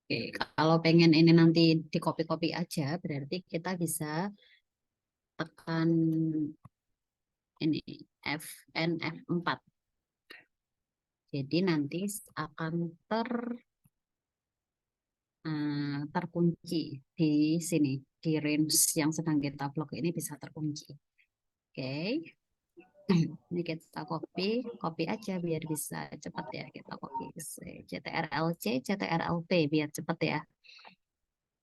Oke, kalau pengen ini nanti di copy-copy aja, berarti kita bisa tekan ini Fn F4. Jadi nanti akan terkunci di sini, di range yang sedang kita blok ini bisa terkunci. Oke, ini kita copy aja biar bisa cepat ya. Kita copy CTRL-C, CTRL-V biar cepat ya.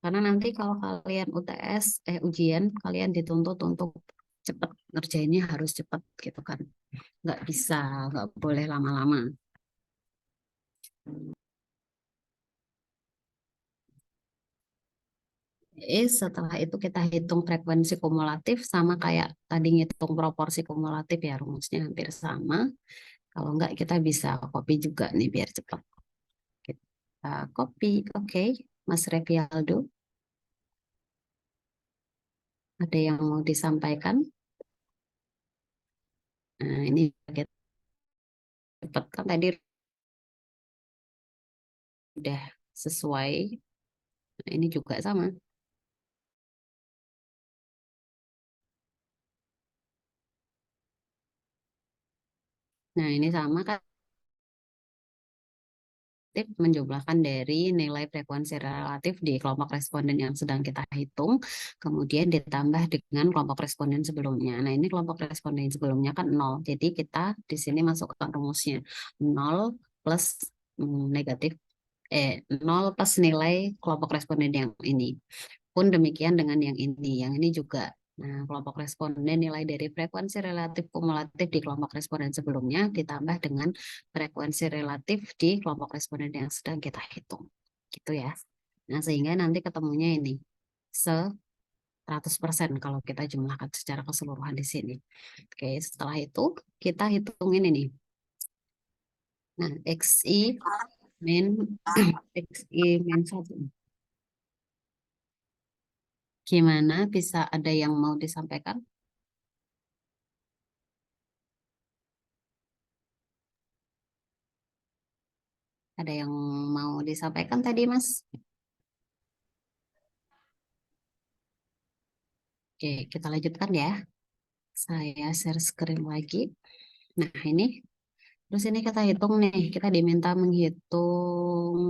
Karena nanti kalau kalian UTS, ujian, kalian dituntut untuk cepat ngerjainnya harus cepat gitu kan. Nggak bisa, nggak boleh lama-lama. Setelah itu kita hitung frekuensi kumulatif sama kayak tadi ngitung proporsi kumulatif ya, rumusnya hampir sama. Kalau enggak kita bisa copy juga nih biar cepat. Kita copy, oke. Mas Revialdo, ada yang mau disampaikan? Nah, ini kita cepat kan tadi udah sesuai. Nah, ini juga sama. Nah, ini sama kan menjumlahkan dari nilai frekuensi relatif di kelompok responden yang sedang kita hitung, kemudian ditambah dengan kelompok responden sebelumnya. Nah, ini kelompok responden sebelumnya kan 0. Jadi kita di sini masukkan rumusnya 0 plus negatif 0 plus nilai kelompok responden yang ini. Pun demikian dengan yang ini. Yang ini juga. Nah, kelompok responden nilai dari frekuensi relatif kumulatif di kelompok responden sebelumnya ditambah dengan frekuensi relatif di kelompok responden yang sedang kita hitung. Gitu ya. Nah, sehingga nanti ketemunya ini 100% kalau kita jumlahkan secara keseluruhan di sini. Oke, setelah itu kita hitungin ini. Nah, XI min XI min 1. Gimana, bisa ada yang mau disampaikan? Ada yang mau disampaikan tadi, Mas? Oke, kita lanjutkan ya. Saya share screen lagi. Nah, ini. Terus ini kita hitung nih. Kita diminta menghitung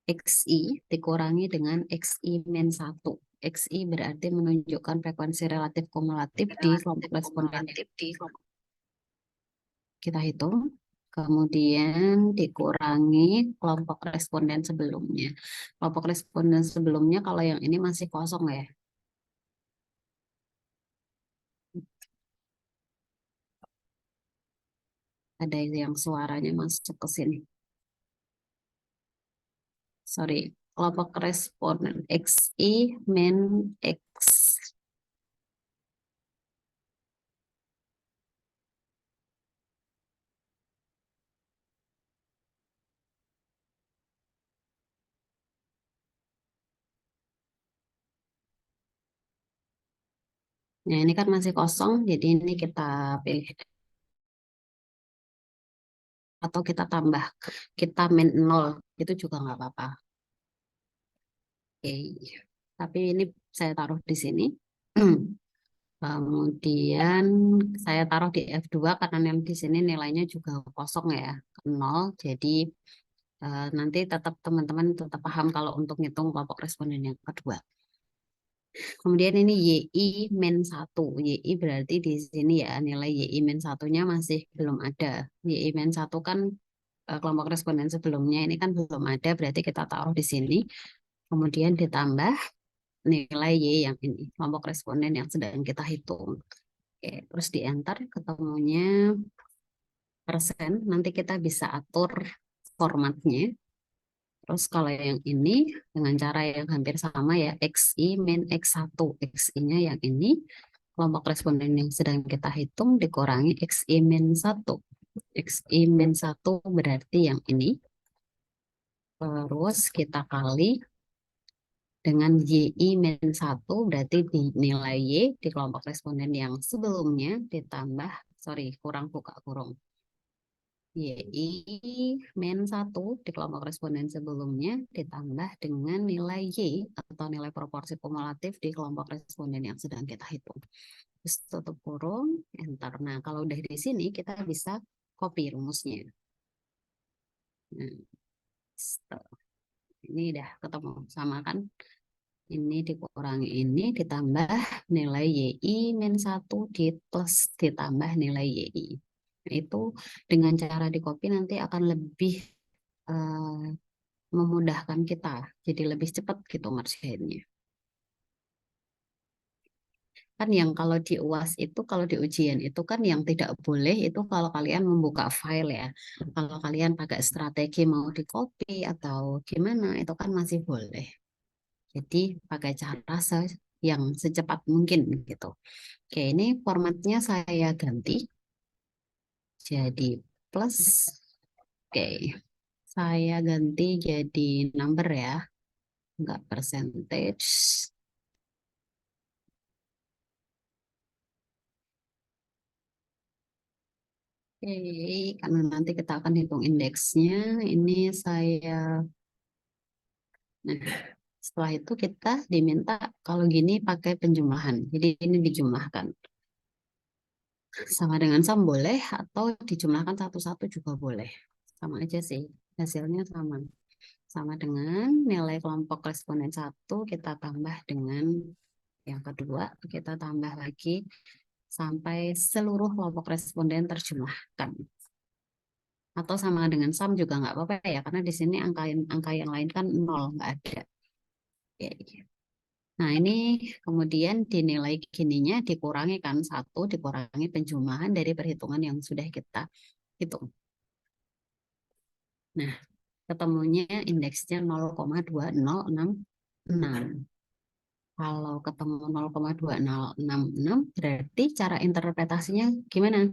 XI dikurangi dengan XI min 1. XI berarti menunjukkan frekuensi relatif kumulatif di kelompok responden. Kita hitung. Kemudian dikurangi kelompok responden sebelumnya. Kelompok responden sebelumnya kalau yang ini masih kosong ya. Ada yang suaranya masuk ke sini. Sorry, kelompok responden XI min X. Nah, ini kan masih kosong, jadi ini kita pilih. Atau kita tambah, kita min 0, itu juga nggak apa-apa. Oke, tapi ini saya taruh di sini. Kemudian saya taruh di F2 karena yang di sini nilainya juga kosong ya, 0. Jadi nanti tetap teman-teman tetap paham kalau untuk ngitung kelompok responden yang kedua. Kemudian ini YI min 1. YI berarti di sini ya nilai YI min 1-nya masih belum ada. YI min 1 kan kelompok responden sebelumnya ini kan belum ada, berarti kita taruh di sini. Kemudian ditambah nilai Y yang ini, kelompok responden yang sedang kita hitung. Oke, terus di enter ketemunya persen. Nanti kita bisa atur formatnya. Terus kalau yang ini dengan cara yang hampir sama ya, XI min X1. XI-nya yang ini, kelompok responden yang sedang kita hitung dikurangi XI min 1. XI min 1 berarti yang ini. Terus kita kali dengan YI min 1 berarti di nilai Y di kelompok responden yang sebelumnya ditambah, sorry kurang buka kurung. YI min 1 di kelompok responden sebelumnya ditambah dengan nilai Y atau nilai proporsi kumulatif di kelompok responden yang sedang kita hitung. Terus tutup kurung, enter. Nah, kalau udah di sini kita bisa copy rumusnya. Nah, ini udah ketemu sama kan? Ini dikurangi ini ditambah nilai YI min 1 di plus ditambah nilai YI. Nah, itu dengan cara di copy nanti akan lebih memudahkan kita. Jadi lebih cepat gitu ngerjainnya. Kan yang kalau di UAS itu, kalau di ujian itu kan yang tidak boleh itu kalau kalian membuka file ya. Kalau kalian pakai strategi mau di copy atau gimana itu kan masih boleh. Jadi pakai cara yang secepat mungkin gitu. Oke, ini formatnya saya ganti jadi plus. Oke, saya ganti jadi number ya, enggak percentage. Oke, karena nanti kita akan hitung indeksnya. Ini saya, nah setelah itu kita diminta kalau gini pakai penjumlahan. Jadi ini dijumlahkan. Sama dengan sum boleh atau dijumlahkan satu-satu juga boleh. Sama aja sih, hasilnya sama. Sama dengan nilai kelompok responden 1 kita tambah dengan yang kedua, kita tambah lagi sampai seluruh kelompok responden terjumlahkan. Atau sama dengan sum juga nggak apa-apa ya, karena di sini angka yang lain kan nol, nggak ada. Ya, iya. Nah, ini kemudian dinilai gininya dikurangi kan satu, dikurangi penjumlahan dari perhitungan yang sudah kita hitung. Nah, ketemunya indeksnya 0,2066. Kalau ketemu 0,2066 berarti cara interpretasinya gimana?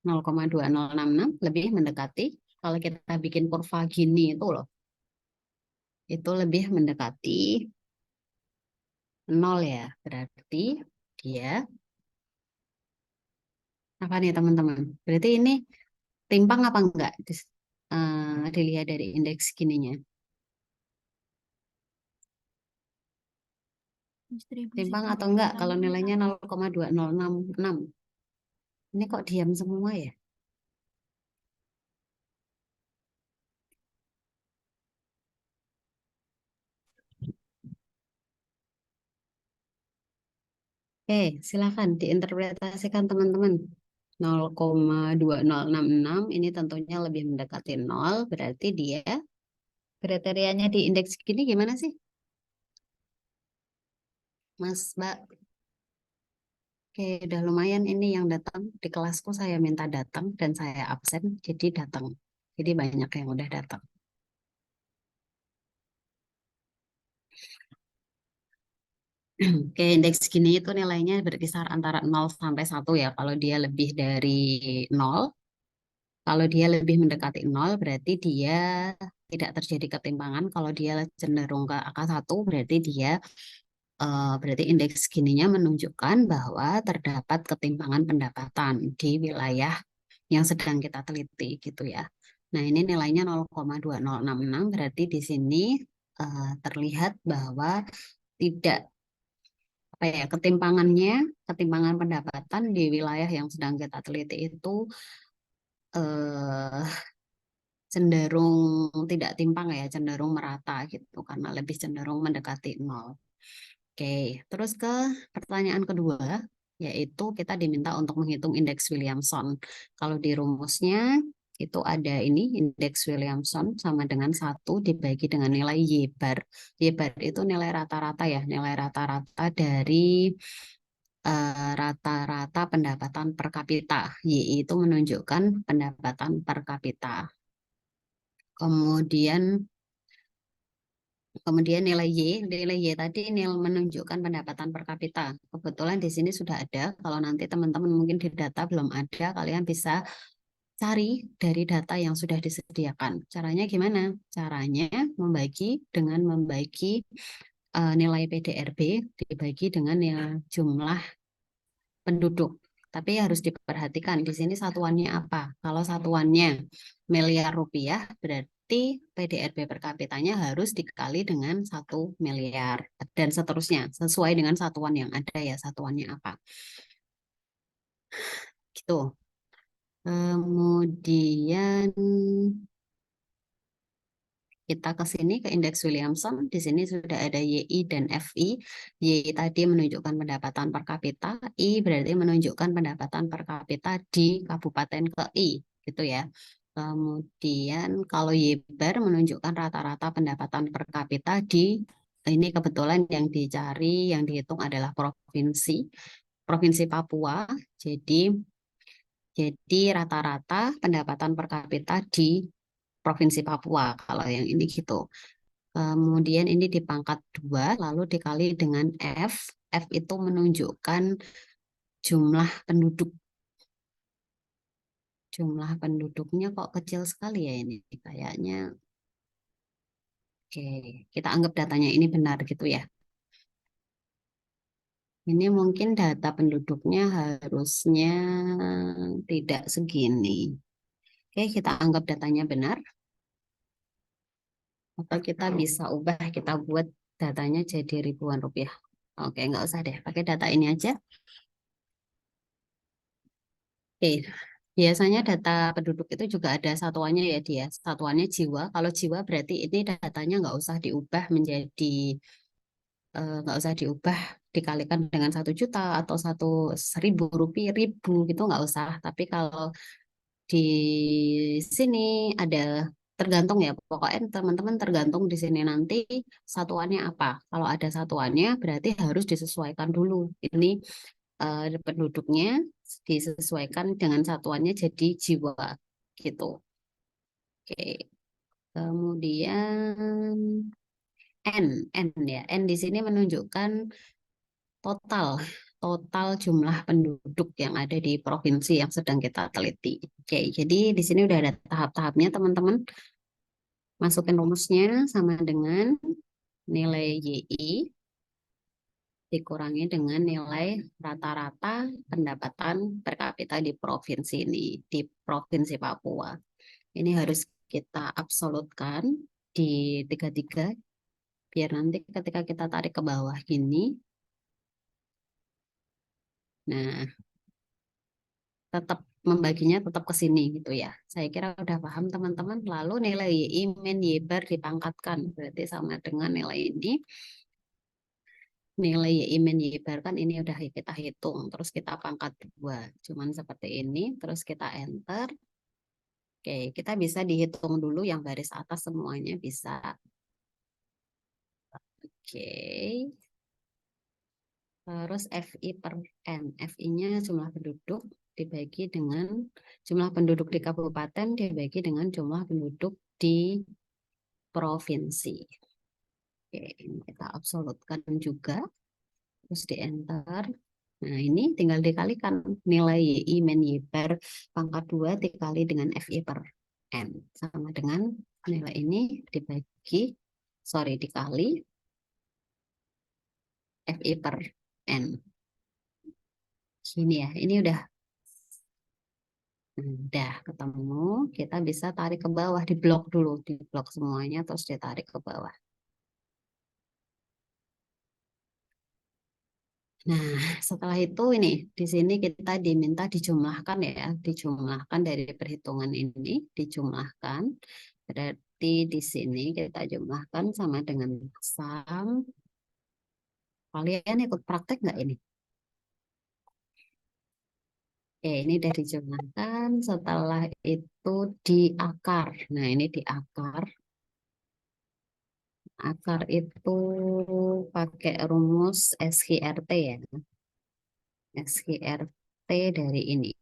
0,2066 lebih mendekati, kalau kita bikin kurva gini itu loh, itu lebih mendekati 0 ya. Berarti dia apa nih teman-teman? Berarti ini timpang apa enggak? Dilihat dari indeks gininya. Timpang atau enggak kalau nilainya 0,2066. Ini kok diam semua ya? Oke, silakan diinterpretasikan teman-teman. 0,2066 ini tentunya lebih mendekati 0, berarti dia kriterianya di indeks gini gimana sih? Mas, Mbak. Oke, udah lumayan ini yang datang. Di kelasku saya minta datang dan saya absen, jadi datang. Jadi banyak yang udah datang. Oke, indeks gini itu nilainya berkisar antara 0 sampai 1 ya. Kalau dia lebih dari 0, kalau dia lebih mendekati 0 berarti dia tidak terjadi ketimpangan. Kalau dia cenderung ke angka 1 berarti dia berarti indeks gininya menunjukkan bahwa terdapat ketimpangan pendapatan di wilayah yang sedang kita teliti gitu ya. Nah, ini nilainya 0,2066 berarti di sini terlihat bahwa tidak apa ya ketimpangan pendapatan di wilayah yang sedang kita teliti itu eh, cenderung tidak timpang ya, cenderung merata gitu karena lebih cenderung mendekati 0. Oke, terus ke pertanyaan kedua, yaitu kita diminta untuk menghitung indeks Williamson. Kalau di rumusnya itu ada ini, indeks Williamson sama dengan 1 dibagi dengan nilai Y bar. Y bar itu nilai rata-rata ya, nilai rata-rata dari rata-rata pendapatan per kapita. Y itu menunjukkan pendapatan per kapita. Kemudian Kemudian nilai Y tadi nilai menunjukkan pendapatan per kapita. Kebetulan di sini sudah ada. Kalau nanti teman-teman mungkin di data belum ada, kalian bisa cari dari data yang sudah disediakan. Caranya gimana? Caranya membagi nilai PDRB dibagi dengan jumlah penduduk. Tapi harus diperhatikan di sini satuannya apa. Kalau satuannya miliar rupiah, berarti PDRB per kapitanya harus dikali dengan 1 miliar dan seterusnya sesuai dengan satuan yang ada ya satuannya apa. Gitu. Kemudian kita ke sini ke indeks Williamson. Di sini sudah ada YI dan FI. YI tadi menunjukkan pendapatan per kapita, I berarti menunjukkan pendapatan per kapita di kabupaten ke I, gitu ya. Kemudian kalau YBAR menunjukkan rata-rata pendapatan per kapita di ini kebetulan yang dicari, yang dihitung adalah Provinsi Papua. Jadi rata-rata pendapatan per kapita di Provinsi Papua kalau yang ini gitu. Kemudian ini dipangkat 2, lalu dikali dengan F. F itu menunjukkan jumlah penduduk. Jumlah penduduknya kok kecil sekali ya ini. Kayaknya, oke, kita anggap datanya ini benar gitu ya. Ini mungkin data penduduknya harusnya tidak segini. Oke, kita anggap datanya benar. Atau kita bisa ubah, kita buat datanya jadi ribuan rupiah. Oke, nggak usah deh, pakai data ini aja. Oke, biasanya data penduduk itu juga ada satuannya ya dia. Satuannya jiwa. Kalau jiwa berarti ini datanya nggak usah diubah dikalikan dengan 1 juta atau 1.000 rupiah ribu gitu nggak usah. Tapi kalau di sini ada tergantung ya. Pokoknya teman-teman tergantung di sini nanti satuannya apa. Kalau ada satuannya berarti harus disesuaikan dulu. Ini penduduknya disesuaikan dengan satuannya jadi jiwa gitu. Oke. Kemudian N ya. N di sini menunjukkan total total jumlah penduduk yang ada di provinsi yang sedang kita teliti. Oke, jadi di sini udah ada tahap-tahapnya teman-teman. Masukin rumusnya sama dengan nilai YI dikurangi dengan nilai rata-rata pendapatan per kapita di provinsi ini, di Provinsi Papua. Ini harus kita absolutkan di tiga-tiga, biar nanti ketika kita tarik ke bawah gini, nah tetap membaginya tetap ke sini gitu ya. Saya kira udah paham teman-teman. Lalu nilai YI min Y bar dipangkatkan, berarti sama dengan nilai ini. Nilai Y min Y bar kan ini udah kita hitung, terus kita pangkat 2. Cuman seperti ini, terus kita enter. Oke, kita bisa dihitung dulu yang baris atas semuanya bisa. Oke, terus FI per N. FI-nya jumlah penduduk dibagi dengan jumlah penduduk di kabupaten dibagi dengan jumlah penduduk di provinsi. Oke, ini kita absolutkan juga. Terus di enter. Nah, ini tinggal dikalikan nilai YI min Y per pangkat 2 dikali dengan FI per N. Sama dengan nilai ini dikali FI per N. Sini ya, ini udah ketemu. Kita bisa tarik ke bawah, di blok dulu, di blok semuanya, terus ditarik ke bawah. Nah, setelah itu ini di sini kita diminta dijumlahkan ya, dijumlahkan dari perhitungan ini, dijumlahkan. Berarti di sini kita jumlahkan sama dengan SAM. Kalian ikut praktek nggak ini? Oke, ini udah dijumlahkan. Setelah itu diakar. Nah, ini diakar. Akar itu pakai rumus SQRT ya. SQRT dari ini.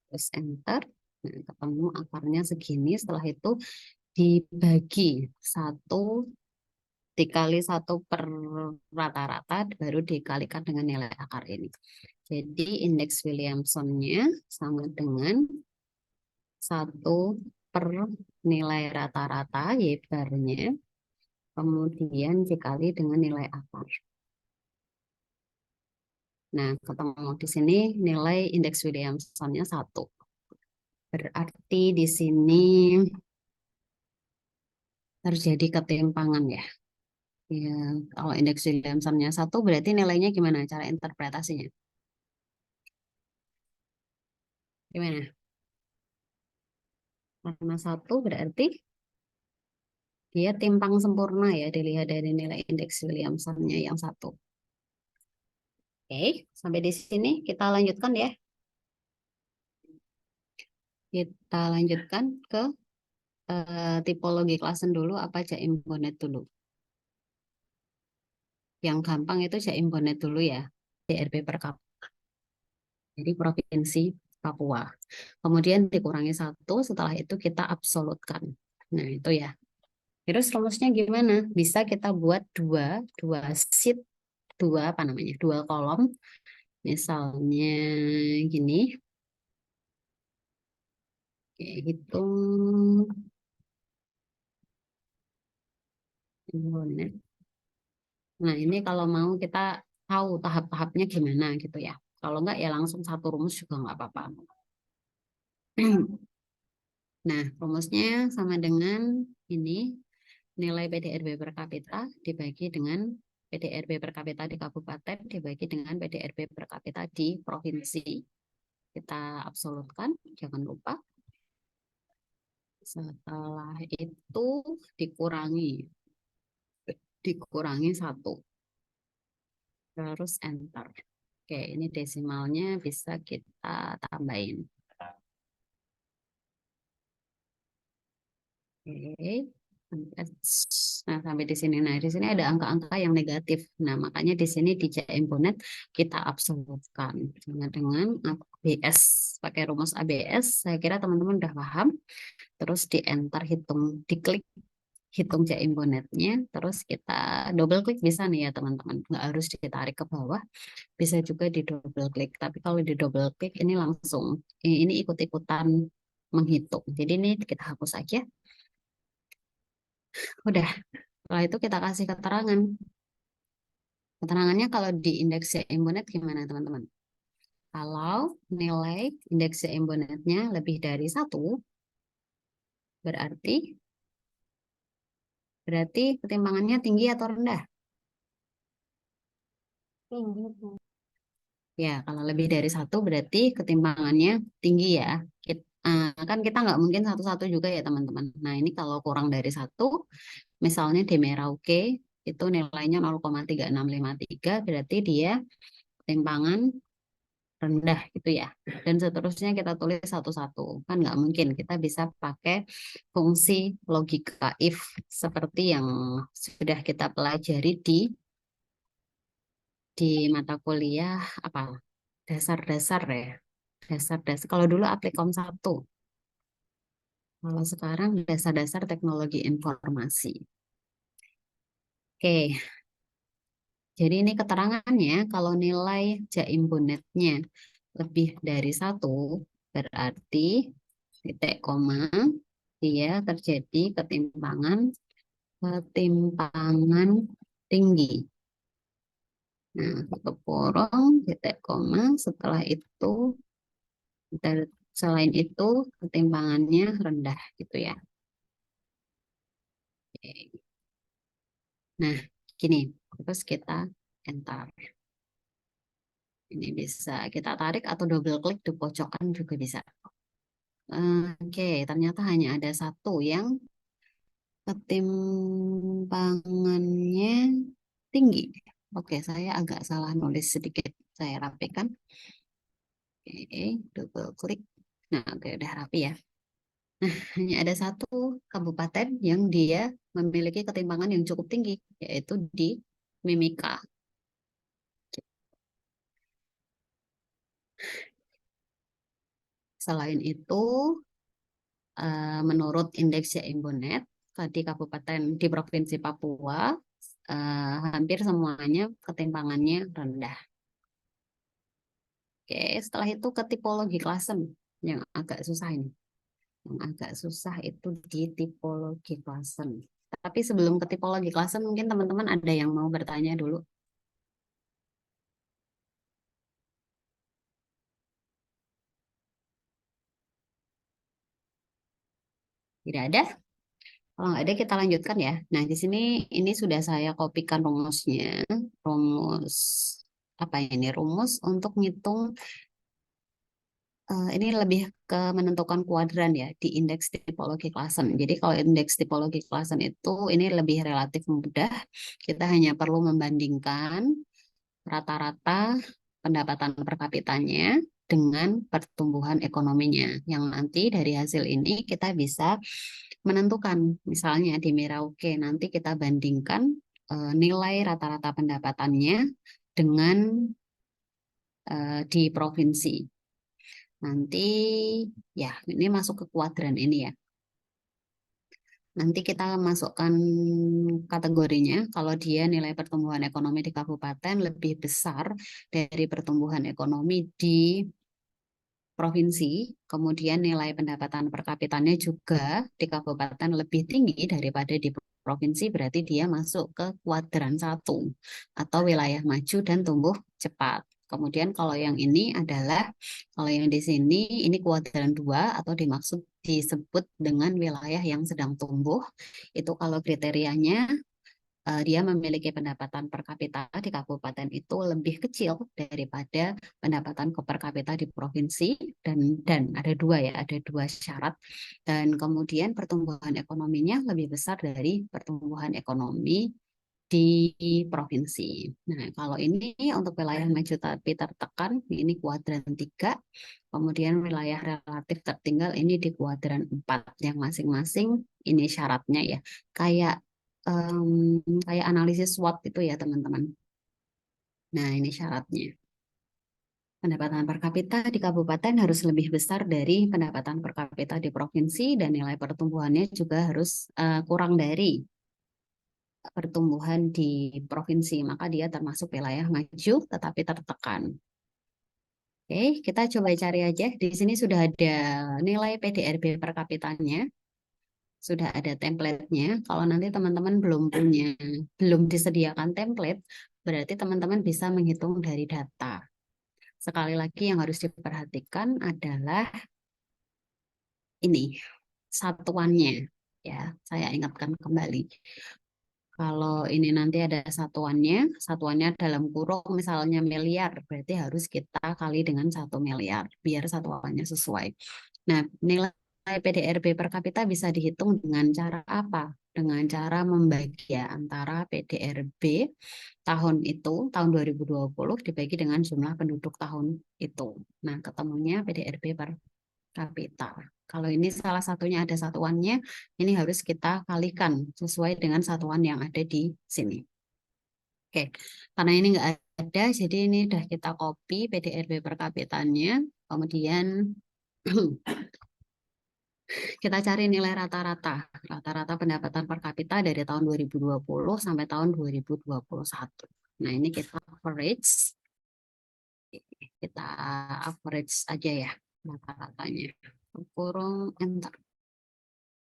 Terus enter. Nah, ketemu akarnya segini. Setelah itu dibagi 1 dikali 1 per rata-rata baru dikalikan dengan nilai akar ini. Jadi indeks Williamson-nya sama dengan 1 per nilai rata-rata Y bar-nya, kemudian dikali dengan nilai akar. Nah, ketemu di sini nilai indeks Williamson-nya 1. Berarti di sini terjadi ketimpangan ya. Ya, kalau indeks Williamson-nya 1 berarti nilainya gimana cara interpretasinya? Gimana? Karena 1 berarti dia timpang sempurna ya dilihat dari nilai indeks Williamson-nya yang 1. Oke, sampai di sini kita lanjutkan ya. Kita lanjutkan ke tipologi klasen dulu apa Jaim Bonnet dulu. Yang gampang itu Jaim Bonnet dulu ya. DRB per kap. Jadi provinsi Papua. Kemudian dikurangi 1, setelah itu kita absolutkan. Nah, itu ya. Terus rumusnya gimana? Bisa kita buat dua sheet, apa namanya? Dua kolom. Misalnya gini, kayak gitu. Nah, ini kalau mau kita tahu tahap-tahapnya gimana gitu ya. Kalau enggak ya langsung satu rumus juga nggak apa-apa. Nah, rumusnya sama dengan ini, nilai PDRB per kapita dibagi dengan PDRB per kapita di kabupaten dibagi dengan PDRB per kapita di provinsi. Kita absolutkan, jangan lupa. Setelah itu dikurangi, dikurangi 1. Terus enter. Oke, ini desimalnya bisa kita tambahin. Oke. Nah, sampai di sini. Nah, di sini ada angka-angka yang negatif. Nah, makanya di sini di Jaimbonet kita absolutkan dengan ABS. Pakai rumus ABS, saya kira teman-teman udah paham. Terus di enter hitung, diklik hitung Jaimbonetnya. Terus kita double klik bisa nih ya teman-teman. Nggak harus ditarik ke bawah, bisa juga di double klik. Tapi kalau di double klik ini langsung, ini ikut-ikutan menghitung. Jadi ini kita hapus aja. Udah, setelah itu kita kasih keterangan. Keterangannya kalau di indeks Embonet gimana teman-teman? Kalau nilai indeks Embonetnya lebih dari 1, berarti ketimpangannya tinggi atau rendah? Tinggi. Ya, kalau lebih dari 1 berarti ketimpangannya tinggi ya. Kan kita nggak mungkin satu-satu juga ya teman-teman. Nah, ini kalau kurang dari 1, misalnya di Merauke itu nilainya 0,3653, berarti dia ketimpangan rendah gitu ya. Dan seterusnya kita tulis satu-satu. Kan nggak mungkin kita bisa pakai fungsi logika if seperti yang sudah kita pelajari di mata kuliah apa dasar-dasar ya. Dasar-dasar. Kalau dulu Applikom 1. Kalau sekarang dasar-dasar teknologi informasi. Oke, jadi ini keterangannya kalau nilai Jaim Bonetnya lebih dari 1, berarti titik koma dia terjadi ketimpangan tinggi. Nah, tutup kurung, titik koma, setelah itu selain itu ketimpangannya rendah gitu ya. Oke. Nah, gini, terus kita enter. Ini bisa kita tarik atau double klik di pojokan juga bisa. Oke, ternyata hanya ada satu yang ketimpangannya tinggi. Oke, saya agak salah nulis sedikit. Saya rapikan. Oke, double klik. Nah, oke, udah rapi ya. Nah, hanya ada satu kabupaten yang dia memiliki ketimpangan yang cukup tinggi, yaitu di Mimika. Selain itu, menurut indeks Jaimbonet di kabupaten di provinsi Papua, hampir semuanya ketimpangannya rendah. Oke, setelah itu ke tipologi klasen yang agak susah ini. Yang agak susah itu di tipologi klasen. Tapi sebelum ke tipologi klasen, mungkin teman-teman ada yang mau bertanya dulu. Tidak ada? Kalau nggak ada kita lanjutkan ya. Nah, di sini ini sudah saya kopikan rumusnya. Rumus apa ini? Rumus untuk ngitung ini lebih ke menentukan kuadran ya di indeks tipologi Claassen. Jadi kalau indeks tipologi Claassen itu ini lebih relatif mudah. Kita hanya perlu membandingkan rata-rata pendapatan per kapitanya dengan pertumbuhan ekonominya. Yang nanti dari hasil ini kita bisa menentukan, misalnya di Merauke nanti kita bandingkan nilai rata-rata pendapatannya dengan di provinsi. Nanti ya ini masuk ke kuadran ini ya. Nanti kita masukkan kategorinya kalau dia nilai pertumbuhan ekonomi di kabupaten lebih besar dari pertumbuhan ekonomi di provinsi, kemudian nilai pendapatan per kapitanya juga di kabupaten lebih tinggi daripada di provinsi, berarti dia masuk ke kuadran 1 atau wilayah maju dan tumbuh cepat. Kemudian kalau yang ini adalah, kalau yang di sini ini kuadran 2 atau dimaksud disebut dengan wilayah yang sedang tumbuh. Itu kalau kriterianya dia memiliki pendapatan per kapita di kabupaten itu lebih kecil daripada pendapatan per kapita di provinsi, dan ada dua ya, ada dua syarat, dan kemudian pertumbuhan ekonominya lebih besar dari pertumbuhan ekonomi di provinsi. Nah, kalau ini untuk wilayah maju tapi tertekan, ini kuadran 3, kemudian wilayah relatif tertinggal ini di kuadran 4, yang masing-masing ini syaratnya ya. Kayak kayak analisis SWOT itu ya, teman-teman. Nah, ini syaratnya. Pendapatan per kapita di kabupaten harus lebih besar dari pendapatan per kapita di provinsi, dan nilai pertumbuhannya juga harus kurang dari pertumbuhan di provinsi, maka dia termasuk wilayah maju tetapi tertekan. Oke, kita coba cari aja. Di sini sudah ada nilai PDRB per kapitanya, sudah ada template-nya. Kalau nanti teman-teman belum disediakan template, berarti teman-teman bisa menghitung dari data. Sekali lagi yang harus diperhatikan adalah ini satuannya. Ya, saya ingatkan kembali. Kalau ini nanti ada satuannya dalam kurung misalnya miliar, berarti harus kita kali dengan 1 miliar, biar satuannya sesuai. Nah, nilai PDRB per kapita bisa dihitung dengan cara apa? Dengan cara membagi antara PDRB tahun itu, tahun 2020 dibagi dengan jumlah penduduk tahun itu. Nah, ketemunya PDRB per kapita. Kalau ini salah satunya ada satuannya, ini harus kita kalikan sesuai dengan satuan yang ada di sini. Oke, karena ini nggak ada, jadi ini udah kita copy PDRB per kapitanya, kemudian kita cari nilai rata-rata pendapatan per kapita dari tahun 2020 sampai tahun 2021. Nah, ini kita average aja ya rata-ratanya. Kurung enter.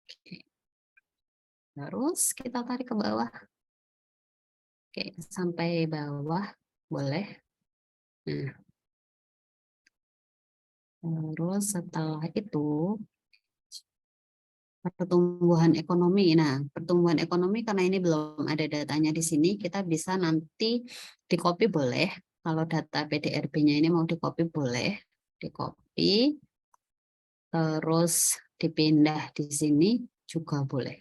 Oke. Terus kita tarik ke bawah. Oke, sampai bawah boleh. Nah, terus setelah itu pertumbuhan ekonomi. Nah, pertumbuhan ekonomi karena ini belum ada datanya di sini, kita bisa nanti di copy boleh. Kalau data PDRB-nya ini mau di copy boleh, di copy, terus dipindah di sini juga boleh.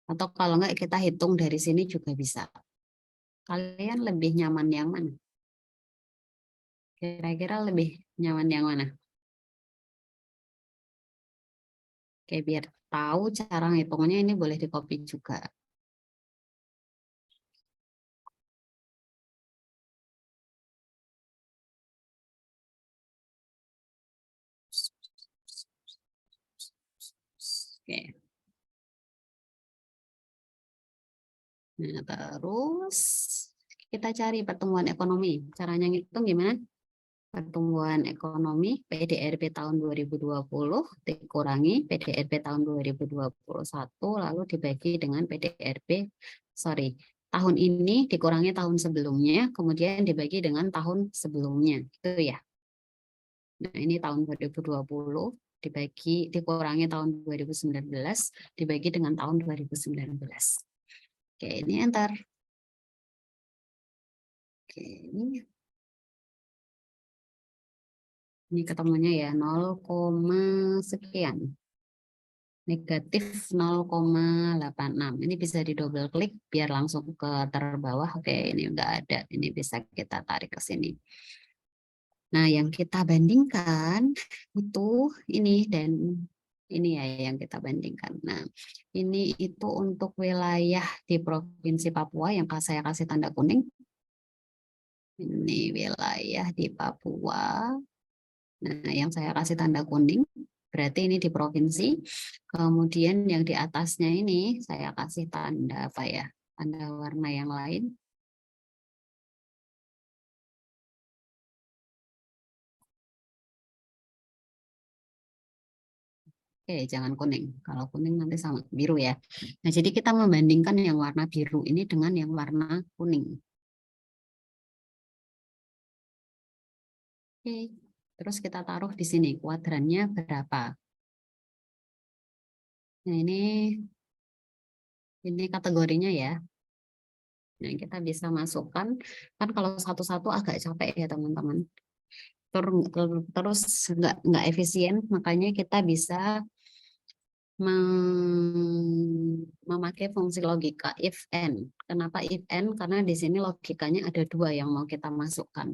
Atau kalau enggak kita hitung dari sini juga bisa. Kalian lebih nyaman yang mana? Kira-kira lebih nyaman yang mana? Oke, biar tahu cara ngitungnya ini boleh di copy juga. Oke. Nah, terus kita cari pertumbuhan ekonomi. Caranya ngitung gimana? Pertumbuhan ekonomi PDRB tahun 2020 dikurangi PDRB tahun 2021 lalu dibagi dengan tahun ini dikurangi tahun sebelumnya, kemudian dibagi dengan tahun sebelumnya. Itu ya. Nah, ini tahun 2020 dikurangi tahun 2019 dibagi dengan tahun 2019. Oke, ini enter. Oke, ini ketemunya ya 0, sekian. Negatif 0,86. Ini bisa di double klik biar langsung ke terbawah. Oke, ini enggak ada. Ini bisa kita tarik ke sini. Nah, yang kita bandingkan itu ini dan ini ya yang kita bandingkan. Nah, ini itu untuk wilayah di Provinsi Papua yang saya kasih tanda kuning. Ini wilayah di Papua. Nah, yang saya kasih tanda kuning berarti ini di provinsi. Kemudian yang di atasnya ini saya kasih tanda apa ya? Tanda warna yang lain. Oke, jangan kuning. Kalau kuning nanti sama biru ya. Nah, jadi kita membandingkan yang warna biru ini dengan yang warna kuning. Oke, terus kita taruh di sini kuadrannya berapa. Nah, ini kategorinya ya. Nah, kita bisa masukkan, kan kalau satu-satu agak capek ya teman-teman. Terus nggak efisien, makanya kita bisa memakai fungsi logika if and. Kenapa if and? Karena di sini logikanya ada dua yang mau kita masukkan.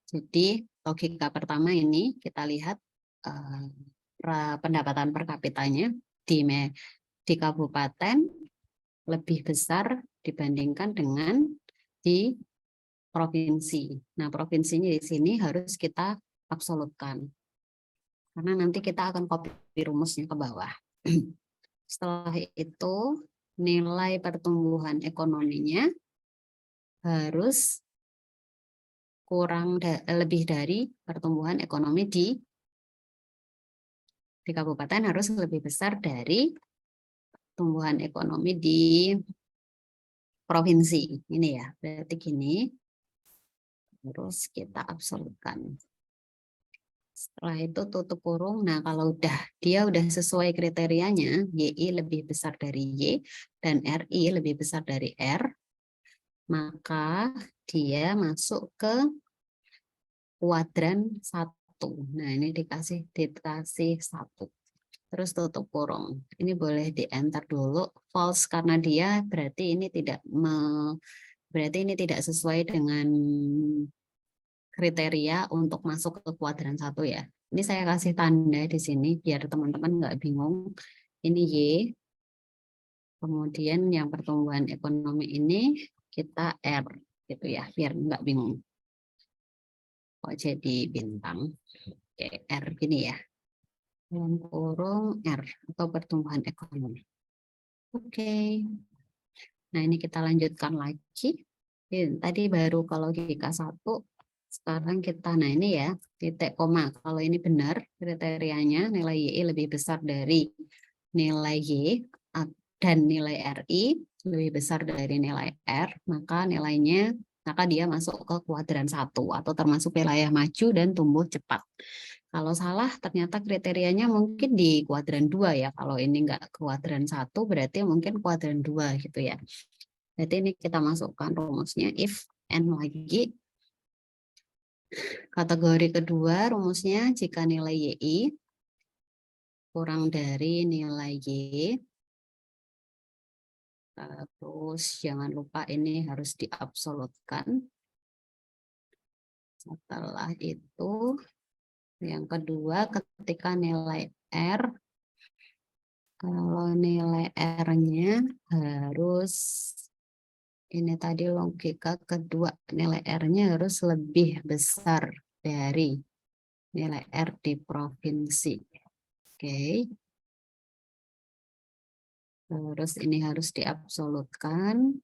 Jadi logika pertama ini kita lihat pendapatan per kapitanya di kabupaten lebih besar dibandingkan dengan di provinsi. Nah, provinsinya di sini harus kita absolutkan. Karena nanti kita akan copy rumusnya ke bawah. Setelah itu, nilai pertumbuhan ekonominya harus lebih dari pertumbuhan ekonomi di kabupaten harus lebih besar dari pertumbuhan ekonomi di provinsi. Ini ya, berarti gini. Terus kita absolutkan. Setelah itu tutup kurung. Nah, kalau dia udah sesuai kriterianya, YI lebih besar dari Y dan RI lebih besar dari R, maka dia masuk ke kuadran 1. Nah, ini dikasih 1. Terus tutup kurung. Ini boleh di-enter dulu false karena dia berarti ini tidak sesuai dengan kriteria untuk masuk ke kuadran 1 ya. Ini saya kasih tanda di sini biar teman-teman nggak bingung. Ini Y, kemudian yang pertumbuhan ekonomi ini kita R, gitu ya, biar nggak bingung. Kok jadi bintang? Oke, R gini ya. Dalam kurung R atau pertumbuhan ekonomi. Oke. Nah, ini kita lanjutkan lagi. Tadi baru kalau logika 1, sekarang kita, nah ini ya, titik koma. Kalau ini benar kriterianya, nilai YI lebih besar dari nilai Y dan nilai RI lebih besar dari nilai R, maka dia masuk ke kuadran 1 atau termasuk wilayah maju dan tumbuh cepat. Kalau salah, ternyata kriterianya mungkin di kuadran 2 ya. Kalau ini enggak kuadran 1, berarti mungkin kuadran 2 gitu ya. Jadi ini kita masukkan rumusnya if and lagi. Kategori kedua rumusnya jika nilai YI kurang dari nilai Y. Terus jangan lupa ini harus diabsolutkan. Setelah itu yang kedua ketika nilai R, kalau nilai R-nya harus ini tadi logika kedua, nilai R-nya harus lebih besar dari nilai R di provinsi. Oke. Terus ini harus diabsolutkan.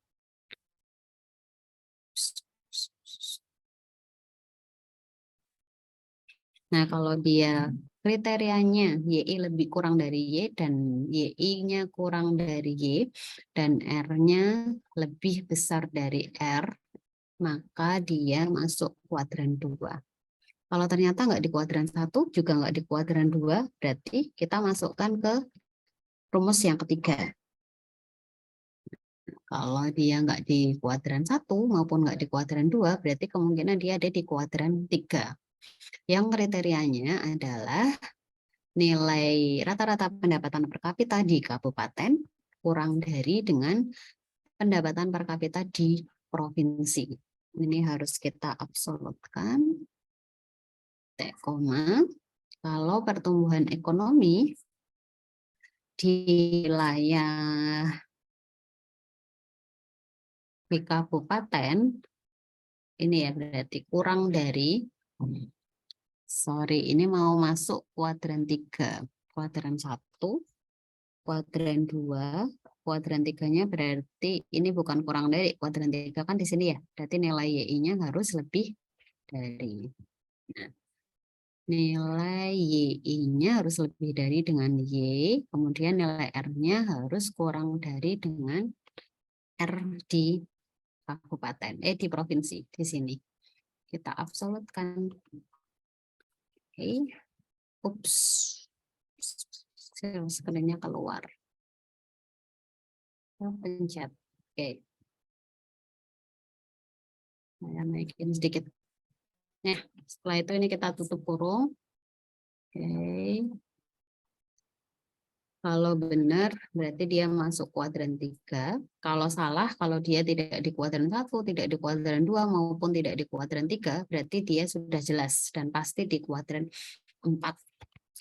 Nah, kalau dia kriterianya YI lebih kurang dari Y dan YI-nya kurang dari Y dan R-nya lebih besar dari R, maka dia masuk kuadran 2. Kalau ternyata nggak di kuadran 1, juga nggak di kuadran 2, berarti kita masukkan ke rumus yang ketiga. Kalau dia nggak di kuadran 1 maupun nggak di kuadran 2, berarti kemungkinan dia ada di kuadran 3. Yang kriterianya adalah nilai rata-rata pendapatan per kapita di kabupaten kurang dari dengan pendapatan per kapita di provinsi. Ini harus kita absolutkan. Koma. Kalau pertumbuhan ekonomi di wilayah di kabupaten ini ya berarti kurang dari, sorry, ini mau masuk kuadran 3, kuadran 1, kuadran 2, kuadran 3-nya berarti ini bukan kurang dari, kuadran 3 kan di sini ya, berarti nilai YI-nya harus lebih dari. Nah, nilai YI-nya harus lebih dari dengan Y, kemudian nilai R-nya harus kurang dari dengan R di kabupaten, di provinsi, di sini. Kita absolutkan. Oke. Ups. Screen-nya keluar. Pencet. Oke. Saya naikin sedikit. Nah, setelah itu ini kita tutup kurung. Oke. Kalau benar, berarti dia masuk kuadran 3. Kalau salah, kalau dia tidak di kuadran 1, tidak di kuadran 2, maupun tidak di kuadran 3, berarti dia sudah jelas dan pasti di kuadran 4.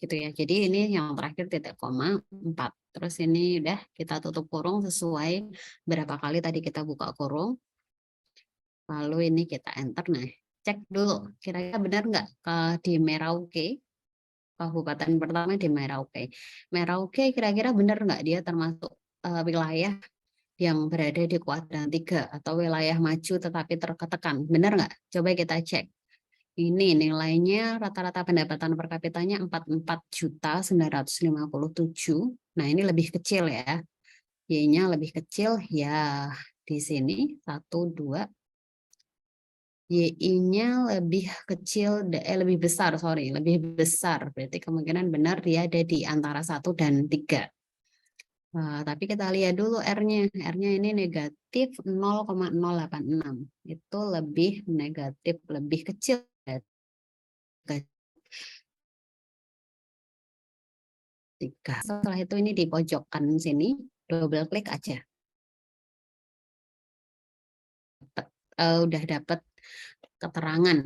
Gitu ya. Jadi ini yang terakhir titik koma 4. Terus ini udah kita tutup kurung sesuai berapa kali tadi kita buka kurung. Lalu ini kita enter. Nah, cek dulu kira-kira benar nggak di Merauke. Kabupaten pertama di Merauke. Merauke kira-kira benar nggak dia termasuk wilayah yang berada di kuadran 3 atau wilayah maju tetapi terketekan. Benar nggak? Coba kita cek. Ini nilainya rata-rata pendapatan per kapitanya 44.957. Nah, ini lebih kecil ya. Y-nya lebih kecil ya di sini 1 2. Y-nya lebih kecil, lebih besar, sorry, lebih besar. Berarti kemungkinan benar dia ada di antara 1 dan 3. Tapi kita lihat dulu R-nya. R-nya ini negatif 0,086. Itu lebih negatif, lebih kecil. Setelah itu ini di pojok kanan sini, double klik aja. Udah dapat keterangan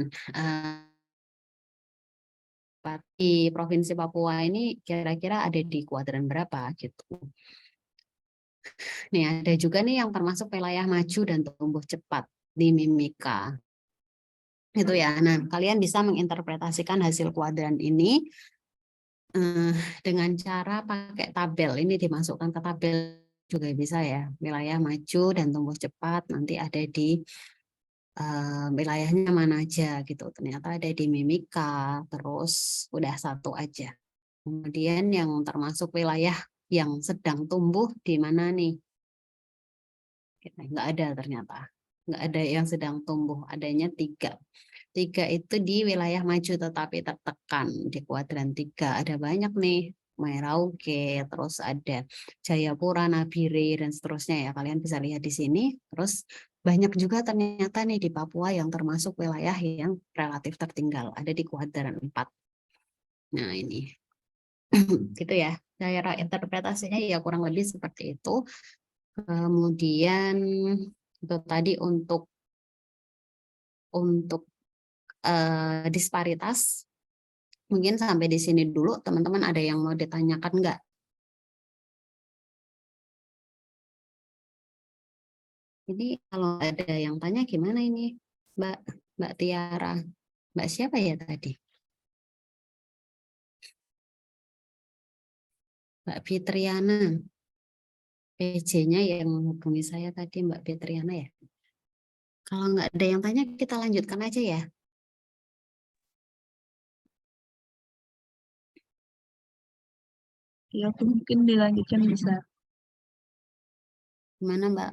di Provinsi Papua ini kira-kira ada di kuadran berapa gitu. Nih ada juga nih yang termasuk wilayah maju dan tumbuh cepat di Mimika. Gitu ya. Nah, kalian bisa menginterpretasikan hasil kuadran ini dengan cara pakai tabel. Ini dimasukkan ke tabel juga bisa ya. Wilayah maju dan tumbuh cepat nanti ada di wilayahnya mana aja gitu. Ternyata ada di Mimika, terus udah 1 aja. Kemudian yang termasuk wilayah yang sedang tumbuh di mana nih? Nggak ada ternyata. Nggak ada yang sedang tumbuh, adanya 3. 3 itu di wilayah maju tetapi tertekan di kuadran 3. Ada banyak nih, Merauke, terus ada Jayapura, Nabire, dan seterusnya ya. Kalian bisa lihat di sini. Terus banyak juga ternyata nih di Papua yang termasuk wilayah yang relatif tertinggal. Ada di kuadran 4. Nah ini, gitu ya. Cara interpretasinya ya kurang lebih seperti itu. Kemudian itu tadi untuk disparitas. Mungkin sampai di sini dulu, teman-teman ada yang mau ditanyakan nggak? Jadi kalau ada yang tanya gimana ini, Mbak Mbak Tiara, Mbak siapa ya tadi? Mbak Fitriana, PJ-nya yang menghubungi saya tadi Mbak Fitriana ya. Kalau nggak ada yang tanya, kita lanjutkan aja ya. Ya, mungkin dilanjutkan bisa. Gimana Mbak?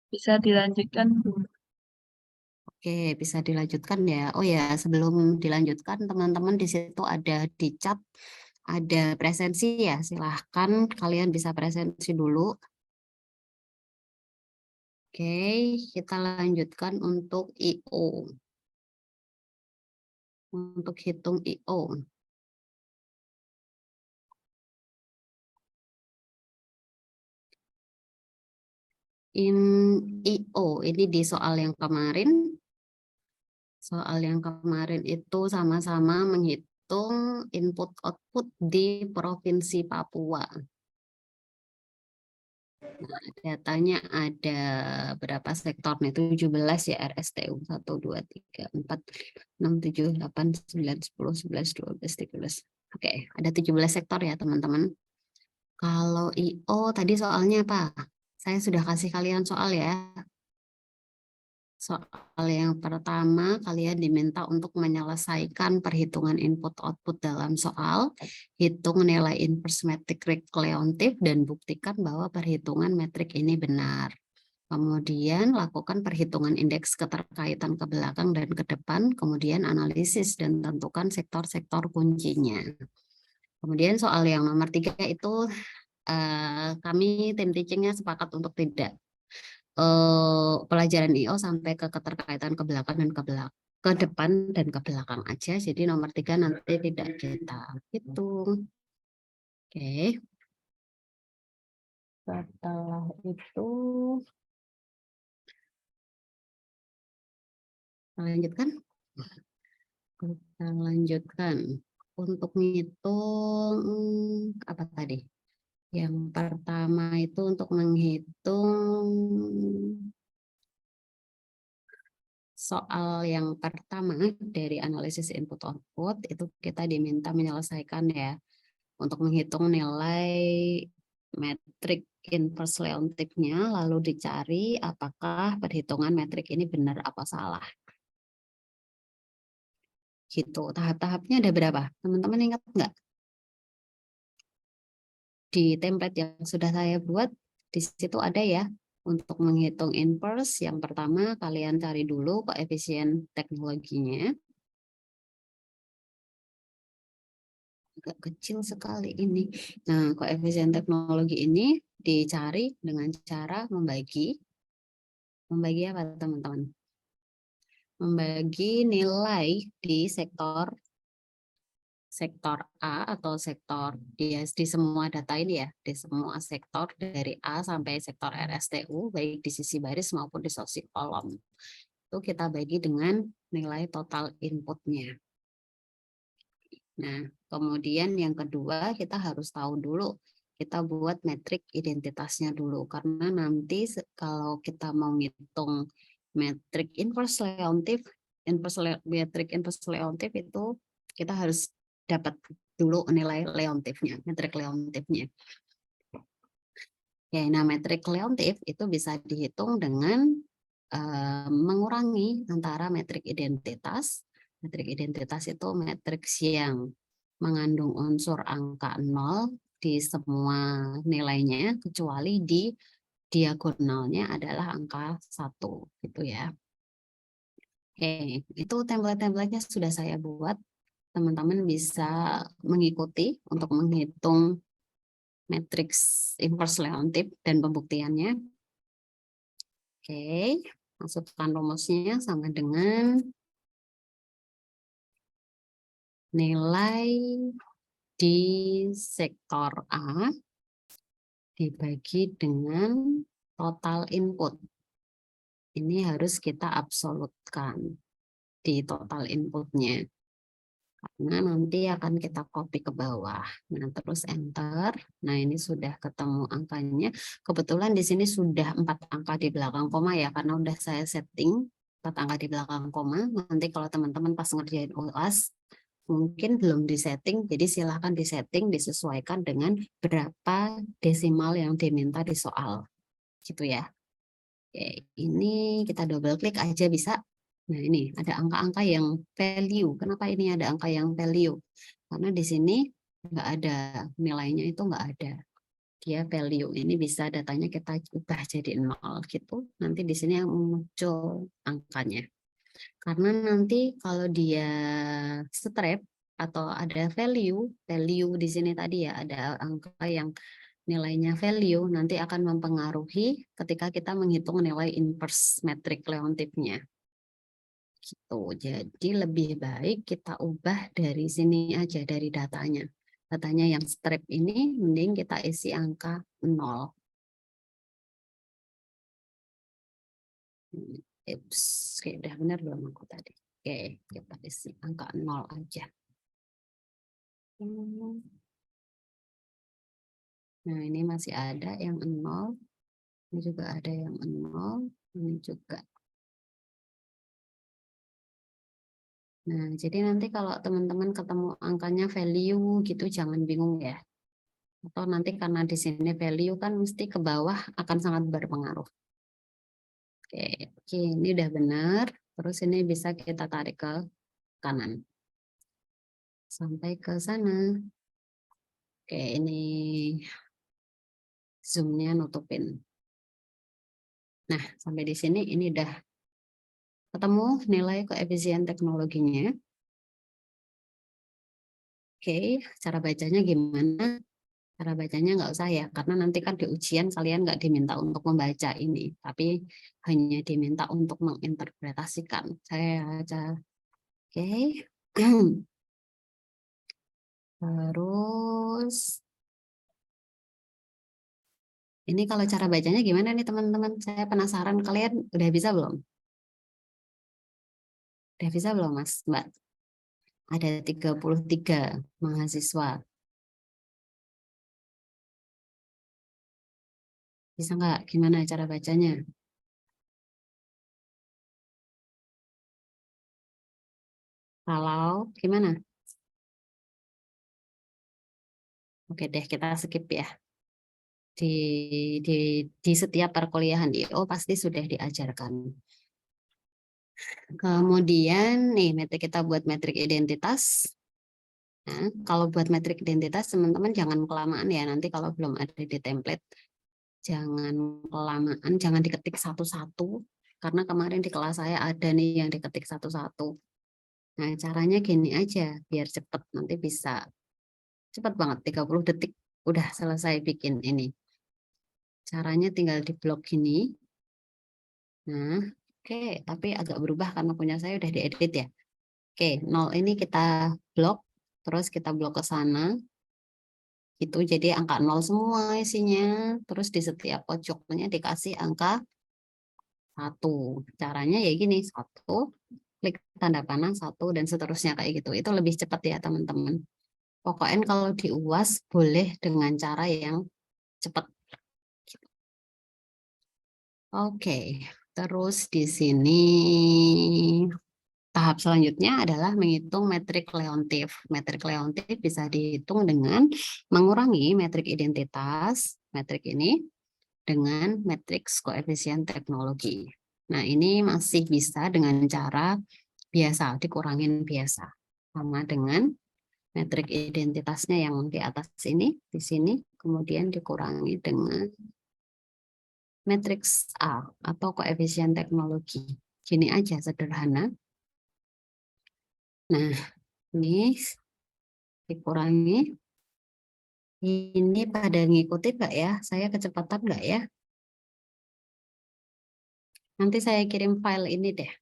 Bisa dilanjutkan. Oke, bisa dilanjutkan ya. Oh ya, sebelum dilanjutkan, teman-teman di situ ada di chat, ada presensi ya. Silahkan kalian bisa presensi dulu. Oke, kita lanjutkan untuk IO. Untuk hitung IO. IO, ini di soal yang kemarin. Soal yang kemarin itu sama-sama menghitung input-output di Provinsi Papua. Nah, datanya ada berapa sektor nih? 17 ya RSTU. 1, 2, 3, 4, 6, 7, 8, 9, 10, 11, 12, 13. Oke, ada 17 sektor ya teman-teman. Kalau IO tadi soalnya apa? Saya sudah kasih kalian soal ya. Soal yang pertama, kalian diminta untuk menyelesaikan perhitungan input-output dalam soal, hitung nilai inverse metrik rekleontif, dan buktikan bahwa perhitungan metrik ini benar. Kemudian lakukan perhitungan indeks keterkaitan ke belakang dan ke depan, kemudian analisis dan tentukan sektor-sektor kuncinya. Kemudian soal yang nomor 3 itu kami tim teachingnya sepakat untuk tidak pelajaran IO sampai ke keterkaitan ke belakang dan ke depan dan ke belakang aja. Jadi nomor 3 nanti tidak kita hitung. Oke. Setelah itu lanjutkan. Kita lanjutkan. Untuk menghitung apa tadi? Yang pertama itu untuk menghitung soal yang pertama dari analisis input output itu kita diminta menyelesaikan ya untuk menghitung nilai metrik inverse leontifnya lalu dicari apakah perhitungan metrik ini benar apa salah. Gitu. Tahap-tahapnya ada berapa? Teman-teman ingat nggak? Di template yang sudah saya buat di situ ada ya untuk menghitung inverse. Yang pertama kalian cari dulu koefisien teknologinya. Agak kecil sekali ini. Nah, koefisien teknologi ini dicari dengan cara membagi. Membagi apa teman-teman? Membagi nilai di sektor A atau sektor di semua data ini ya, di semua sektor dari A sampai sektor RSTU, baik di sisi baris maupun di sisi kolom. Itu kita bagi dengan nilai total inputnya. Nah, kemudian yang kedua kita harus tahu dulu, kita buat metrik identitasnya dulu, karena nanti kalau kita mau ngitung metrik inverse leontif, metrik inverse leontif itu kita harus dapat dulu nilai leontifnya, metrik leontifnya. Ya, nah metrik leontif itu bisa dihitung dengan mengurangi antara metrik identitas. Metrik identitas itu metrik yang mengandung unsur angka 0 di semua nilainya, kecuali di diagonalnya adalah angka 1 gitu ya. Oke, itu template-templatenya sudah saya buat. Teman-teman bisa mengikuti untuk menghitung matriks inverse leontif dan pembuktiannya. Oke, masukkan rumusnya sama dengan nilai di sektor A dibagi dengan total input. Ini harus kita absolutkan di total inputnya. Karena nanti akan kita copy ke bawah. Nah, terus enter. Nah, ini sudah ketemu angkanya. Kebetulan di sini sudah 4 angka di belakang koma ya, karena udah saya setting 4 angka di belakang koma. Nanti kalau teman-teman pas ngerjain UAS, mungkin belum disetting, jadi silahkan disetting, disesuaikan dengan berapa desimal yang diminta di soal. Gitu ya. Oke, ini kita double klik aja bisa. Nah, ini ada angka-angka yang value. Kenapa ini ada angka yang value? Karena di sini nggak ada nilainya, itu nggak ada. Dia value. Ini bisa datanya kita ubah jadi 0 gitu. Nanti di sini yang muncul angkanya. Karena nanti kalau dia strap atau ada value di sini tadi ya, ada angka yang nilainya value, nanti akan mempengaruhi ketika kita menghitung nilai inverse metrik leontifnya. Gitu. Jadi lebih baik kita ubah dari sini aja, dari datanya. Datanya yang strip ini mending kita isi angka 0. Ups, oke, udah benar belum aku tadi? Oke, kita isi angka 0 aja. Nah, ini masih ada yang 0. Ini juga ada yang 0. Ini juga. Nah, jadi nanti kalau teman-teman ketemu angkanya value gitu, jangan bingung ya. Atau nanti karena di sini value kan mesti ke bawah akan sangat berpengaruh. Oke, ini udah benar. Terus ini bisa kita tarik ke kanan. Sampai ke sana. Oke, ini zoom-nya nutupin. Nah, sampai di sini ini udah ketemu nilai koefisien teknologinya. Oke, cara bacanya gimana? Cara bacanya nggak usah ya, karena nanti kan di ujian kalian nggak diminta untuk membaca ini, tapi hanya diminta untuk menginterpretasikan. Saya baca, oke. Terus, ini kalau cara bacanya gimana nih teman-teman? Saya penasaran, kalian udah bisa belum? Udah bisa belum Mas, Mbak? Ada 33 mahasiswa. Bisa nggak? Gimana cara bacanya? Kalau gimana? Oke deh, kita skip ya. Di, di, di setiap perkuliahan IO pasti sudah diajarkan. Kemudian nih metrik kita buat metrik identitas. Nah, kalau buat metrik identitas teman-teman jangan kelamaan ya. Nanti kalau belum ada di template, jangan kelamaan, jangan diketik satu-satu. Karena kemarin di kelas saya ada nih yang diketik satu-satu. Nah, caranya gini aja, biar cepet. Nanti bisa cepet banget, 30 detik udah selesai bikin ini. Caranya tinggal di blok gini. Nah, oke, tapi agak berubah karena punya saya udah diedit ya. Oke, 0 ini kita blok, terus kita blok ke sana. Itu jadi angka 0 semua isinya. Terus di setiap pojoknya dikasih angka 1. Caranya ya gini, 1, klik tanda panah 1, dan seterusnya kayak gitu. Itu lebih cepat ya teman-teman. Pokoknya kalau di UAS boleh dengan cara yang cepat. Oke, terus di sini tahap selanjutnya adalah menghitung metrik Leontief. Metrik Leontief bisa dihitung dengan mengurangi metrik identitas, metrik ini, dengan matriks koefisien teknologi. Nah, ini masih bisa dengan cara biasa, dikurangin biasa. Sama dengan metrik identitasnya yang di atas ini, di sini, kemudian dikurangi dengan matriks A atau koefisien teknologi. Gini aja, sederhana. Nah, ini dikurangi. Ini pada ngikuti nggak ya? Saya kecepatan nggak ya? Nanti saya kirim file ini deh.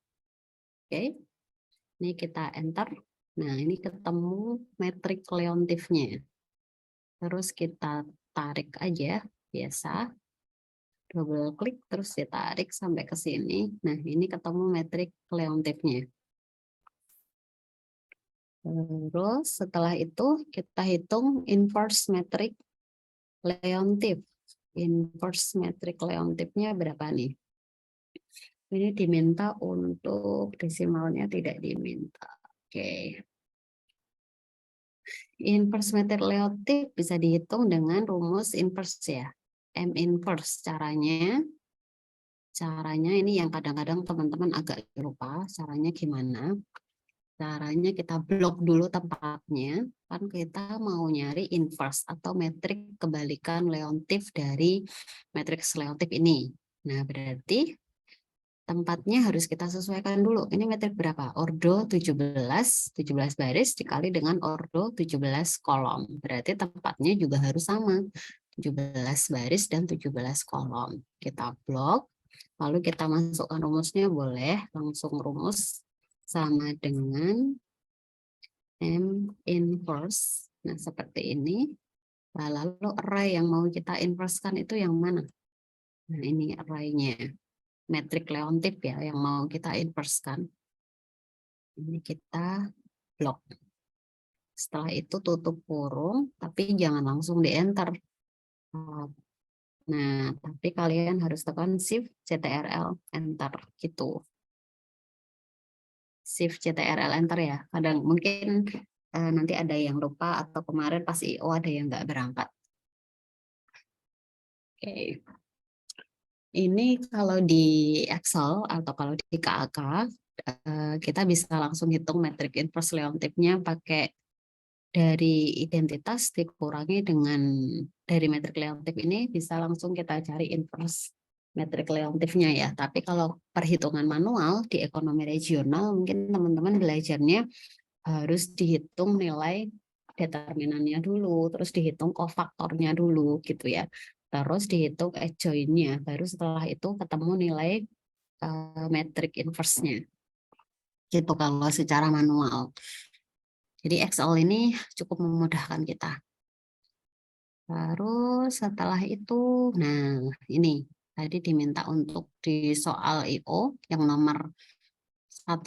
Oke, ini kita enter. Nah, ini ketemu metrik Leontief-nya. Terus kita tarik aja, biasa. Double klik, terus ditarik sampai ke sini. Nah, ini ketemu metrik Leontief-nya. Terus setelah itu kita hitung inverse metrik Leontief. Inverse metrik Leontief-nya berapa nih? Ini diminta untuk desimalnya tidak diminta. Oke. Inverse metrik Leontief bisa dihitung dengan rumus inverse ya. M inverse caranya ini yang kadang-kadang teman-teman agak lupa caranya gimana. Caranya kita blok dulu tempatnya, kan kita mau nyari inverse atau metrik kebalikan Leontief dari matriks Leontief ini. Nah, berarti tempatnya harus kita sesuaikan dulu. Ini metrik berapa? Ordo 17 baris dikali dengan ordo 17 kolom. Berarti tempatnya juga harus sama. 17 baris dan 17 kolom. Kita blok, lalu kita masukkan rumusnya, boleh langsung rumus sama dengan M inverse. Nah, seperti ini. Nah, lalu array yang mau kita inversekan itu yang mana? Nah, ini array-nya. Metrik Leontief ya, yang mau kita inversekan. Ini kita blok. Setelah itu tutup kurung, tapi jangan langsung di-enter. Nah, tapi kalian harus tekan Shift CTRL Enter gitu. Shift CTRL Enter ya. Kadang mungkin nanti ada yang lupa atau kemarin pas IO ada yang nggak berangkat. Oke. Ini kalau di Excel atau kalau di KAK kita bisa langsung hitung metrik inverse Leontief-nya pakai dari identitas dikurangi dengan dari metrik Leontief ini bisa langsung kita cari inverse metrik Leontief-nya ya. Tapi kalau perhitungan manual di ekonomi regional mungkin teman-teman belajarnya harus dihitung nilai determinannya dulu, terus dihitung kofaktornya dulu gitu ya. Terus dihitung adjoint-nya, baru setelah itu ketemu nilai metrik inverse-nya. Gitu kalau secara manual. Jadi Excel ini cukup memudahkan kita. Terus setelah itu, nah ini tadi diminta untuk di soal IO yang nomor 1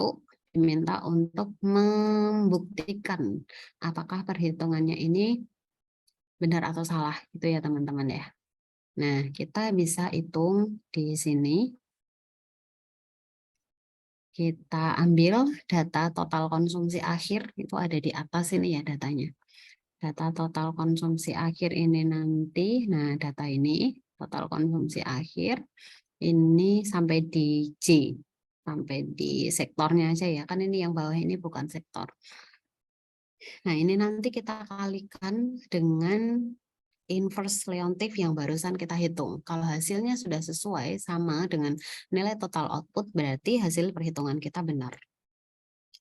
diminta untuk membuktikan apakah perhitungannya ini benar atau salah gitu ya teman-teman ya. Nah kita bisa hitung di sini. Kita ambil data total konsumsi akhir itu ada di atas ini ya datanya. Data total konsumsi akhir ini nanti, nah data ini total konsumsi akhir ini sampai di J, sampai di sektornya aja ya, kan ini yang bawah ini bukan sektor. Nah ini nanti kita kalikan dengan inverse Leontief yang barusan kita hitung. Kalau hasilnya sudah sesuai sama dengan nilai total output, berarti hasil perhitungan kita benar.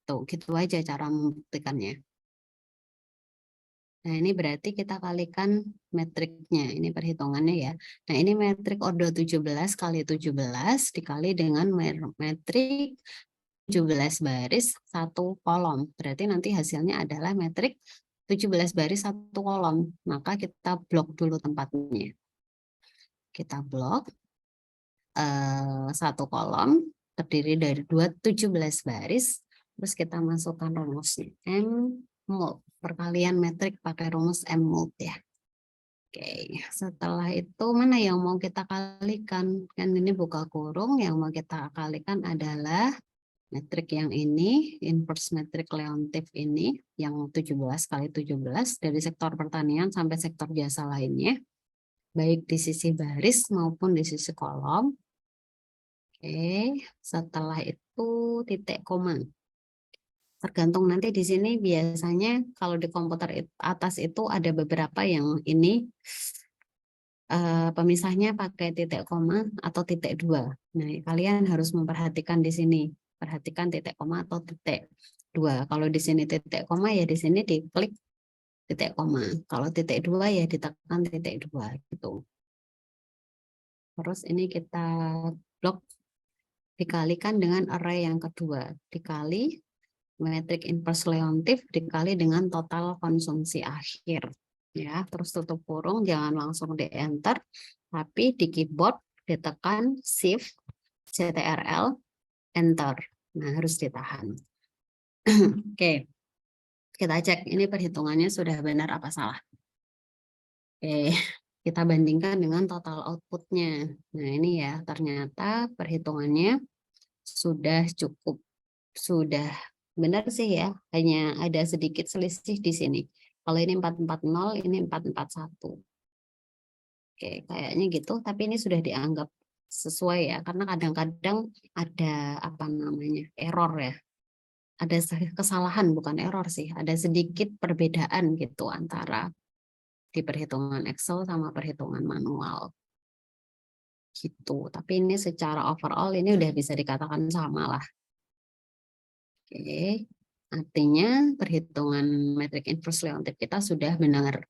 Gitu aja cara membuktikannya. Nah, ini berarti kita kalikan metriknya. Ini perhitungannya ya. Nah, ini metrik ordo 17 kali 17 dikali dengan metrik 17 baris 1 kolom. Berarti nanti hasilnya adalah metrik 17 baris 1 kolom. Maka kita blok dulu tempatnya. Kita blok 1 kolom terdiri dari 17 baris. Terus kita masukkan rumusnya. M mod. Perkalian metrik pakai rumus M mod ya. Oke, setelah itu mana yang mau kita kalikan? Kan ini buka kurung, yang mau kita kalikan adalah metrik yang ini, inverse metrik Leontief ini, yang 17 kali 17 dari sektor pertanian sampai sektor jasa lainnya, baik di sisi baris maupun di sisi kolom. Oke, setelah itu titik koma. Tergantung nanti di sini biasanya kalau di komputer atas itu ada beberapa yang ini pemisahnya pakai titik koma atau titik 2. Nah, kalian harus memperhatikan di sini. Perhatikan titik koma atau titik 2. Kalau di sini titik koma ya di sini diklik titik koma. Kalau titik 2 ya ditekan titik 2 gitu. Terus ini kita blok dikalikan dengan array yang kedua. Dikali metrik inverse Leontief dikali dengan total konsumsi akhir. Ya, terus tutup kurung, jangan langsung di-enter, tapi di keyboard ditekan Shift, CTRL, Enter. Nah, harus ditahan. Oke, kita cek ini perhitungannya sudah benar apa salah. Oke, kita bandingkan dengan total outputnya. Nah, ini ya, ternyata perhitungannya sudah cukup, sudah benar sih ya, hanya ada sedikit selisih di sini. Kalau ini 440, ini 441. Oke, kayaknya gitu, tapi ini sudah dianggap sesuai ya, karena kadang-kadang ada apa namanya error ya. Ada kesalahan, bukan error sih, ada sedikit perbedaan gitu antara di perhitungan Excel sama perhitungan manual. gitu. Tapi ini secara overall ini udah bisa dikatakan sama lah. Oke, artinya perhitungan metrik inverse Leontief kita sudah benar.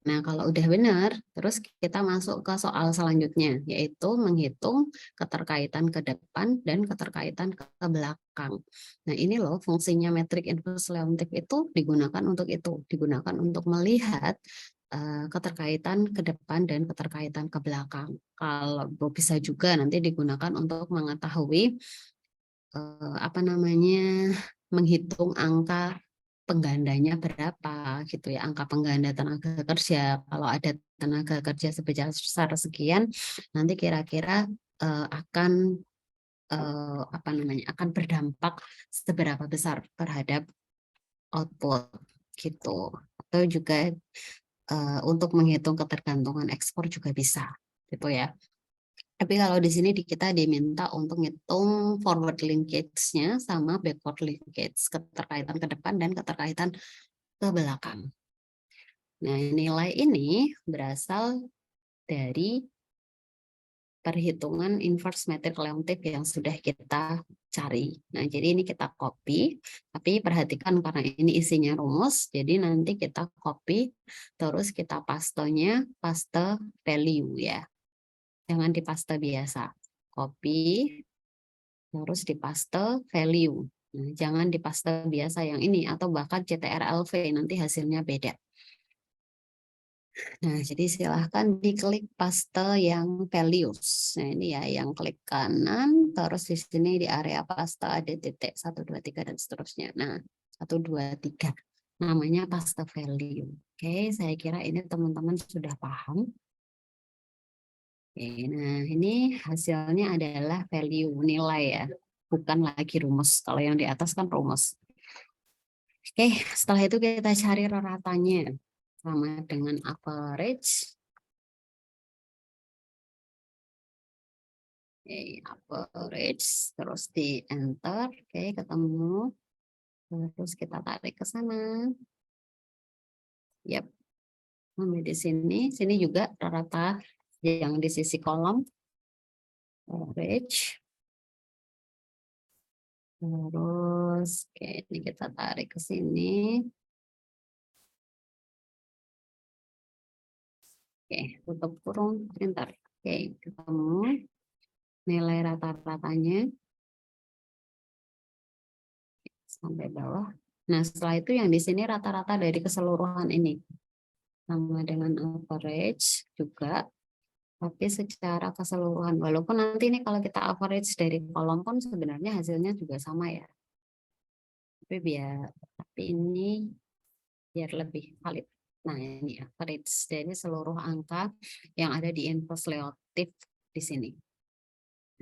Nah, kalau udah benar, terus kita masuk ke soal selanjutnya, yaitu menghitung keterkaitan ke depan dan keterkaitan ke belakang. Nah, ini loh fungsinya metrik inverse Leontief itu digunakan untuk itu, digunakan untuk melihat keterkaitan ke depan dan keterkaitan ke belakang. Kalau bisa juga nanti digunakan untuk mengetahui apa namanya, menghitung angka penggandanya berapa gitu ya, angka pengganda tenaga kerja. Kalau ada tenaga kerja sebesar sekian, nanti kira-kira akan apa namanya, akan berdampak seberapa besar terhadap output gitu. Atau juga untuk menghitung ketergantungan ekspor juga bisa gitu ya. Tapi kalau di sini kita diminta untuk ngitung forward linkage-nya sama backward linkage, keterkaitan ke depan dan keterkaitan ke belakang. Nah, nilai ini berasal dari perhitungan inverse metric Leontief yang sudah kita cari. Nah, jadi ini kita copy, tapi perhatikan karena ini isinya rumus, jadi nanti kita copy, terus kita paste value ya. Jangan dipaste biasa. Copy, terus dipaste value. Nah, jangan dipaste biasa yang ini, atau bahkan CTRL-V, nanti hasilnya beda. Nah, jadi silahkan diklik paste yang values. Nah, ini ya yang klik kanan, terus di sini di area paste ada titik 1, 2, 3, dan seterusnya. Nah, 1, 2, 3. Namanya paste value. Oke, saya kira ini teman-teman sudah paham. Oke, nah ini hasilnya adalah value, nilai ya. Bukan lagi rumus. Kalau yang di atas kan rumus. Oke, setelah itu kita cari raratanya. Sama dengan average. Oke, average, terus di enter, oke, ketemu, terus kita tarik ke sana. Yap, sampai di sini juga rata yang di sisi kolom, average, terus, oke, ini kita tarik ke sini. Oke, tutup kurung, enter. Oke, ketemu nilai rata-ratanya sampai bawah. Nah, setelah itu yang di sini rata-rata dari keseluruhan ini. Sama dengan average juga, tapi secara keseluruhan. Walaupun nanti ini kalau kita average dari kolom pun sebenarnya hasilnya juga sama ya. Tapi ini biar lebih valid. Nah, ini average dari seluruh angka yang ada di inverse Leontief di sini.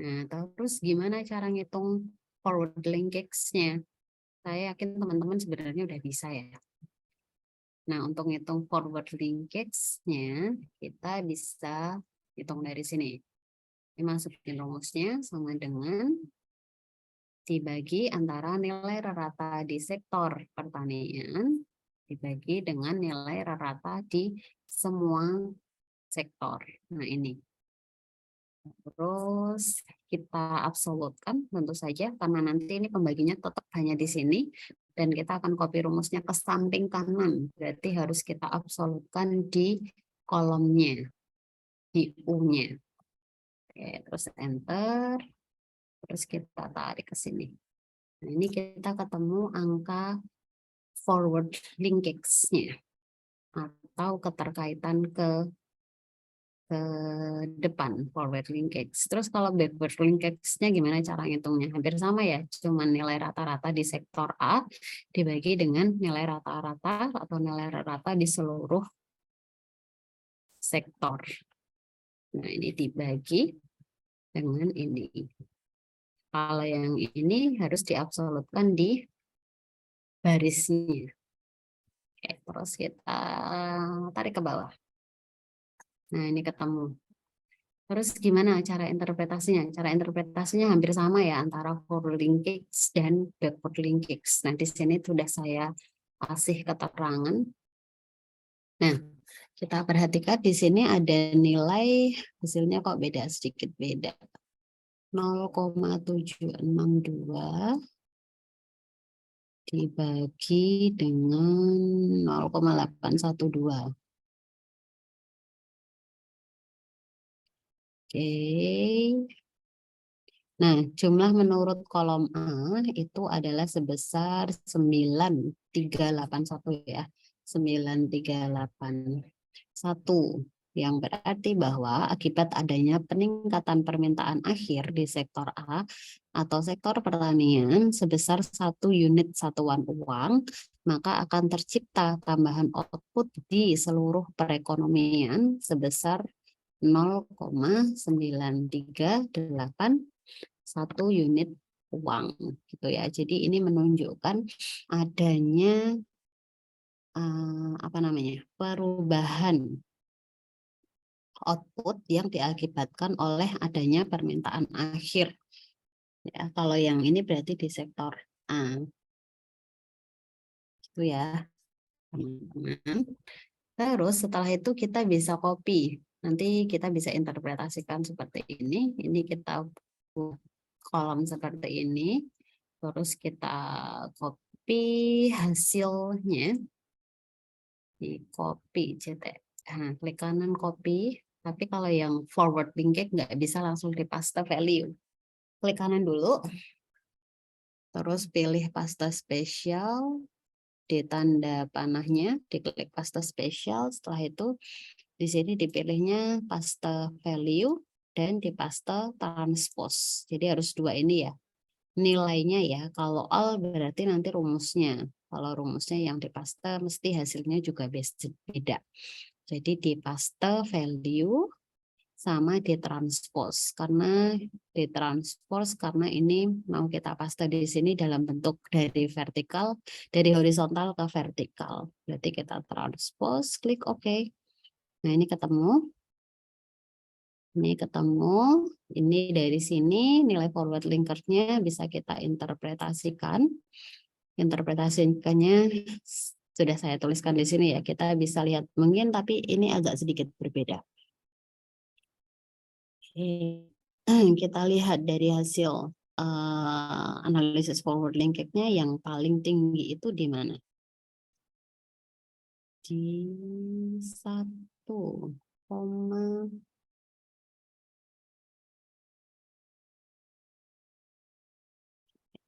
Nah, terus gimana cara ngitung forward linkage-nya? Saya yakin teman-teman sebenarnya udah bisa ya. Nah, untuk ngitung forward linkage-nya, kita bisa hitung dari sini. Dimasukin rumusnya sama dengan dibagi antara nilai rata di sektor pertanian dibagi dengan nilai rata di semua sektor. Nah, ini. Terus kita absolutkan tentu saja karena nanti ini pembaginya tetap hanya di sini dan kita akan copy rumusnya ke samping kanan. Berarti harus kita absolutkan di kolomnya, di U-nya. Oke, terus enter. Terus kita tarik ke sini. Nah, ini kita ketemu angka forward linkage-nya atau keterkaitan ke depan forward linkage. Terus kalau backward linkage-nya gimana cara ngitungnya? Hampir sama ya, cuman nilai rata-rata di sektor A dibagi dengan nilai rata-rata atau nilai rata di seluruh sektor. Nah, ini dibagi dengan ini. Kalau yang ini harus diabsolutkan di barisnya. Oke, terus kita tarik ke bawah. Nah, ini ketemu. Terus gimana cara interpretasinya? Cara interpretasinya hampir sama ya antara forward linkage dan backward linkage. Nah, di sini sudah saya kasih keterangan. Nah, kita perhatikan di sini ada nilai hasilnya kok beda sedikit beda. 0,762 dibagi dengan 0,812. Oke. Nah, jumlah menurut kolom A itu adalah sebesar 9381 ya. 9381. Yang berarti bahwa akibat adanya peningkatan permintaan akhir di sektor A atau sektor pertanian sebesar 1 unit satuan uang, maka akan tercipta tambahan output di seluruh perekonomian sebesar 0,938 uang gitu ya. Jadi ini menunjukkan adanya apa namanya? Perubahan output yang diakibatkan oleh adanya permintaan akhir. Ya, kalau yang ini berarti di sektor A. Itu ya, teman-teman. Terus setelah itu kita bisa copy. Nanti kita bisa interpretasikan seperti ini. Ini kita buat kolom seperti ini. Terus kita copy hasilnya di copy CT. Nah, klik kanan copy. Tapi kalau yang forward linkage nggak bisa langsung di paste value. Klik kanan dulu. Terus pilih paste spesial. Di tanda panahnya, diklik paste spesial. Setelah itu di sini dipilihnya paste value dan di paste transpose. Jadi harus dua ini ya. Nilainya ya, kalau all berarti nanti rumusnya. Kalau rumusnya yang di paste mesti hasilnya juga beda. Jadi di paste value sama di transpose. Karena ini mau kita paste di sini dalam bentuk dari horizontal ke vertikal. Berarti kita transpose, klik OK. Nah, ini ketemu. Ini dari sini nilai forward linkernya bisa kita interpretasikan. Interpretasikannya sudah saya tuliskan di sini ya. Kita bisa lihat mungkin tapi ini agak sedikit berbeda. Kita lihat dari hasil analisis forward linkage-nya yang paling tinggi itu di mana? Di 1,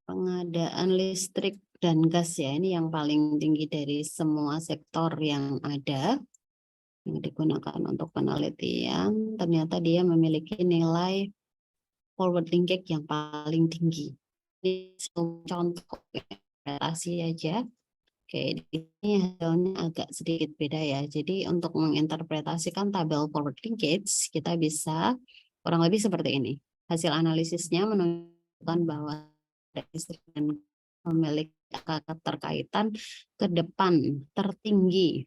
pengadaan listrik dan gas ya, ini yang paling tinggi dari semua sektor yang ada yang digunakan untuk penelitian. Ternyata dia memiliki nilai forward linkage yang paling tinggi. Ini contoh interpretasi aja. Oke, di sini hasilnya agak sedikit beda ya. Jadi untuk menginterpretasikan tabel forward linkage, kita bisa kurang lebih seperti ini. Hasil analisisnya menunjukkan bahwa listrik dan memiliki angka keterkaitan ke depan tertinggi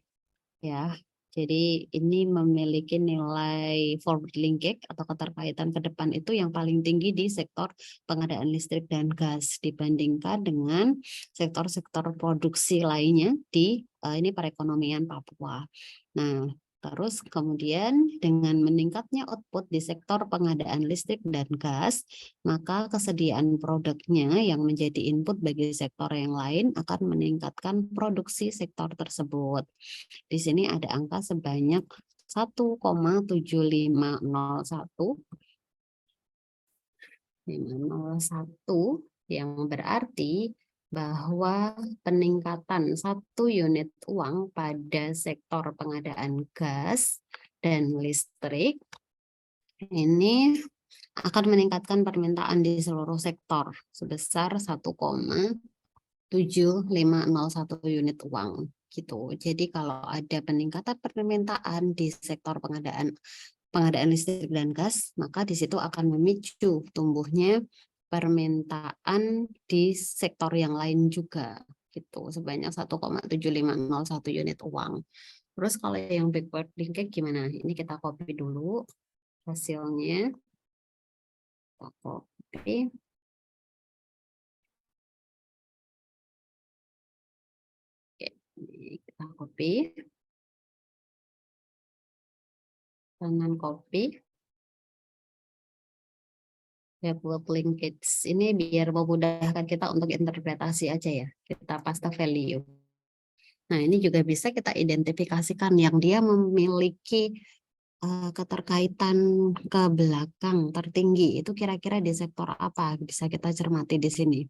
ya. Jadi ini memiliki nilai forward linkage atau keterkaitan ke depan itu yang paling tinggi di sektor pengadaan listrik dan gas dibandingkan dengan sektor-sektor produksi lainnya di ini perekonomian Papua. Nah, terus kemudian dengan meningkatnya output di sektor pengadaan listrik dan gas, maka kesediaan produknya yang menjadi input bagi sektor yang lain akan meningkatkan produksi sektor tersebut. Di sini ada angka sebanyak 1,7501 yang berarti bahwa peningkatan 1 unit uang pada sektor pengadaan gas dan listrik ini akan meningkatkan permintaan di seluruh sektor sebesar 1,7501 unit uang gitu. Jadi kalau ada peningkatan permintaan di sektor pengadaan listrik dan gas, maka di situ akan memicu tumbuhnya permintaan di sektor yang lain juga gitu sebanyak 1,7501 unit uang. Terus kalau yang backward linkage gimana? Ini kita copy dulu hasilnya. Kita copy. Oke, ini kita copy. Kanan copy. Develop linkage. Ini biar memudahkan kita untuk interpretasi aja ya. Kita paste value. Nah, ini juga bisa kita identifikasikan yang dia memiliki keterkaitan ke belakang tertinggi. Itu kira-kira di sektor apa? Bisa kita cermati di sini.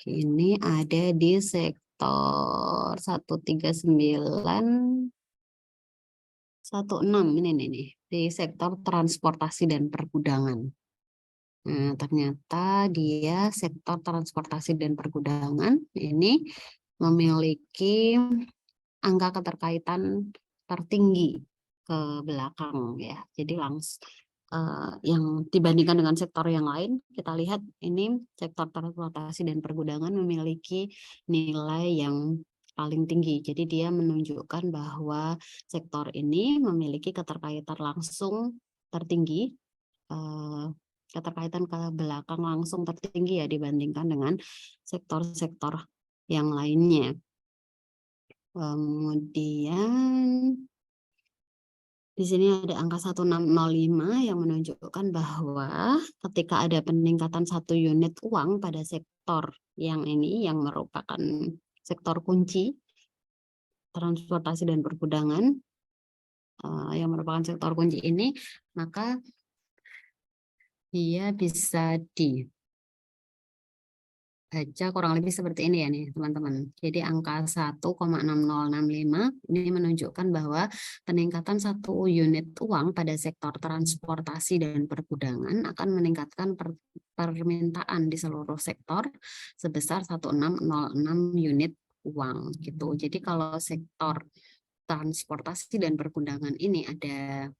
Ini ada di sektor 13916 ini nih, di sektor transportasi dan pergudangan. Nah, ternyata dia sektor transportasi dan pergudangan ini memiliki angka keterkaitan tertinggi ke belakang ya. Jadi langsung yang dibandingkan dengan sektor yang lain, kita lihat ini sektor transportasi dan pergudangan memiliki nilai yang paling tinggi. Jadi dia menunjukkan bahwa sektor ini memiliki keterkaitan langsung tertinggi, keterkaitan ke belakang langsung tertinggi ya dibandingkan dengan sektor-sektor yang lainnya. Kemudian di sini ada angka 1605 yang menunjukkan bahwa ketika ada peningkatan 1 unit uang pada sektor yang ini yang merupakan sektor kunci transportasi dan pergudangan yang merupakan sektor kunci ini, maka dia bisa dibaca kurang lebih seperti ini ya nih teman-teman. Jadi angka 1,6065 ini menunjukkan bahwa peningkatan 1 unit uang pada sektor transportasi dan pergudangan akan meningkatkan permintaan di seluruh sektor sebesar 1606 unit uang gitu. Jadi kalau sektor transportasi dan pergudangan ini ada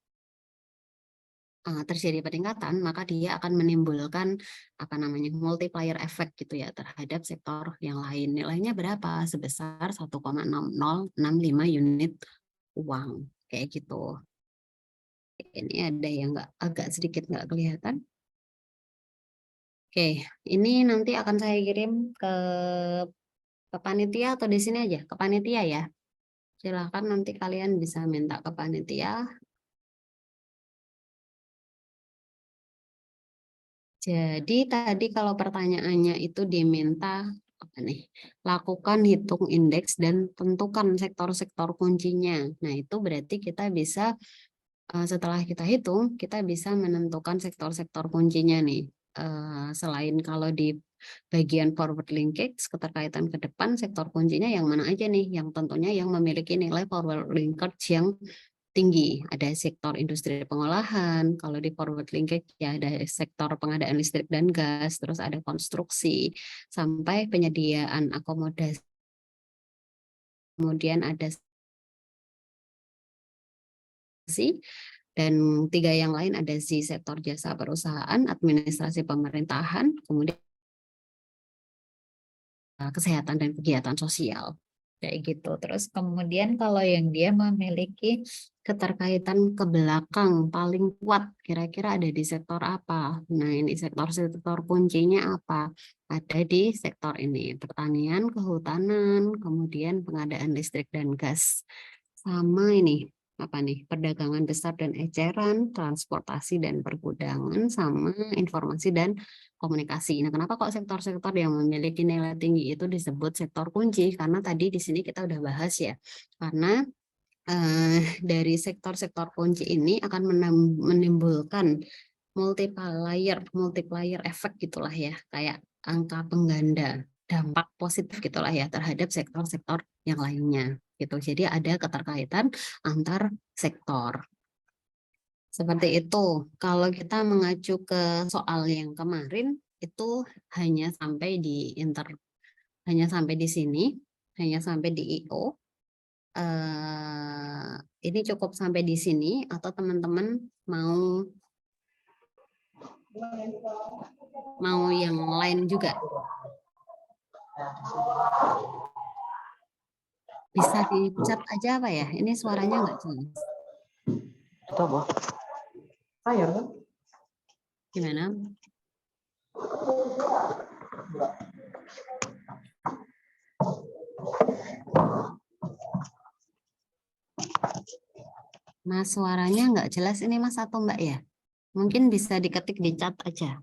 terjadi peningkatan, maka dia akan menimbulkan multiplier effect gitu ya terhadap sektor yang lain. Nilainya berapa? Sebesar 1,6065 unit uang kayak gitu. Ini ada yang agak sedikit nggak kelihatan. Oke, ini nanti akan saya kirim ke panitia atau di sini aja ke panitia ya. Silahkan nanti kalian bisa minta ke panitia. Jadi tadi kalau pertanyaannya itu diminta apa nih? Lakukan hitung indeks dan tentukan sektor-sektor kuncinya. Nah, itu berarti kita bisa setelah kita hitung, kita bisa menentukan sektor-sektor kuncinya nih. Selain kalau di bagian forward linkage keterkaitan ke depan, sektor kuncinya yang mana aja nih? Yang tentunya yang memiliki nilai forward linkage yang tinggi. Ada sektor industri pengolahan, kalau di forward linkage ya ada sektor pengadaan listrik dan gas, terus ada konstruksi, sampai penyediaan akomodasi. Kemudian ada dan 3 yang lain ada di sektor jasa perusahaan, administrasi pemerintahan, kemudian kesehatan dan kegiatan sosial. Kayak gitu. Terus kemudian kalau yang dia memiliki keterkaitan ke belakang paling kuat, kira-kira ada di sektor apa? Nah, ini sektor-sektor kuncinya apa? Ada di sektor ini, pertanian, kehutanan, kemudian pengadaan listrik dan gas. Sama ini, apa nih, perdagangan besar dan eceran, transportasi dan pergudangan, sama informasi dan komunikasi. Nah, kenapa kok sektor-sektor yang memiliki nilai tinggi itu disebut sektor kunci? Karena tadi di sini kita udah bahas ya, karena dari sektor-sektor kunci ini akan menimbulkan multiplier effect gitulah ya, kayak angka pengganda dampak positif gitulah ya terhadap sektor-sektor yang lainnya gitu. Jadi ada keterkaitan antar sektor. Seperti itu. Kalau kita mengacu ke soal yang kemarin itu hanya sampai di hanya sampai di sini, hanya sampai di IO. Ini cukup sampai di sini atau teman-teman mau yang lain juga? Bisa di chat aja apa ya? Ini suaranya nggak jelas. Coba. Ayo. Gimana? Mas, suaranya nggak jelas ini Mas atau Mbak ya? Mungkin bisa diketik di chat aja.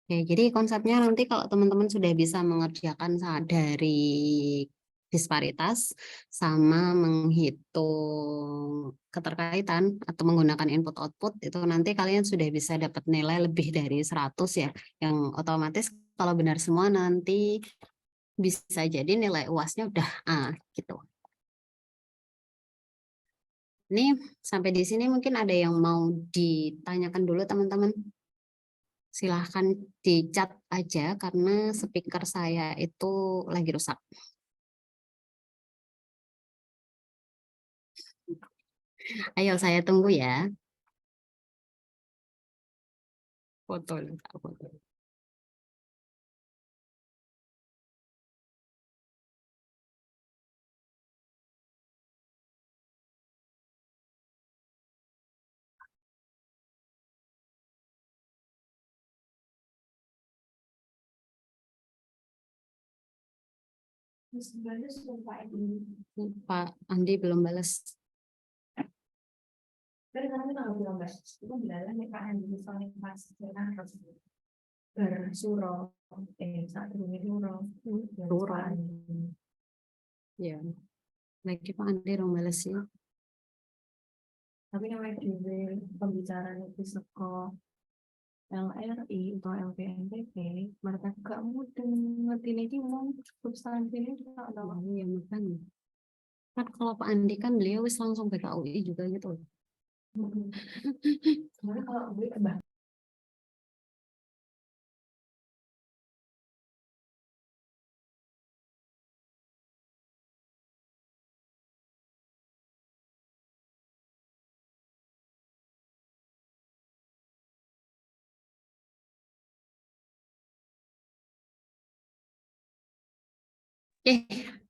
Oke, jadi konsepnya nanti kalau teman-teman sudah bisa mengerjakan dari disparitas sama menghitung keterkaitan atau menggunakan input output itu nanti kalian sudah bisa dapat nilai lebih dari 100 ya. Yang otomatis kalau benar semua nanti bisa jadi nilai UASnya udah A gitu. Ini sampai di sini mungkin ada yang mau ditanyakan dulu teman-teman. Silahkan di chat aja karena speaker saya itu lagi rusak. Ayo saya tunggu ya. Foto. Foto. Pak Andi belum balas. Ya, lagi Pak Andi belum balas sih. Tapi namanya di pembicaraan itu sekolah LRI atau LPNPP, mereka gak mudah ngerti ini mau substansi ini tak tahu. Ya makanya. Kan kalau Pak Andi kan beliau wis langsung PKUI juga gitu. Sebenarnya kalau gue kebah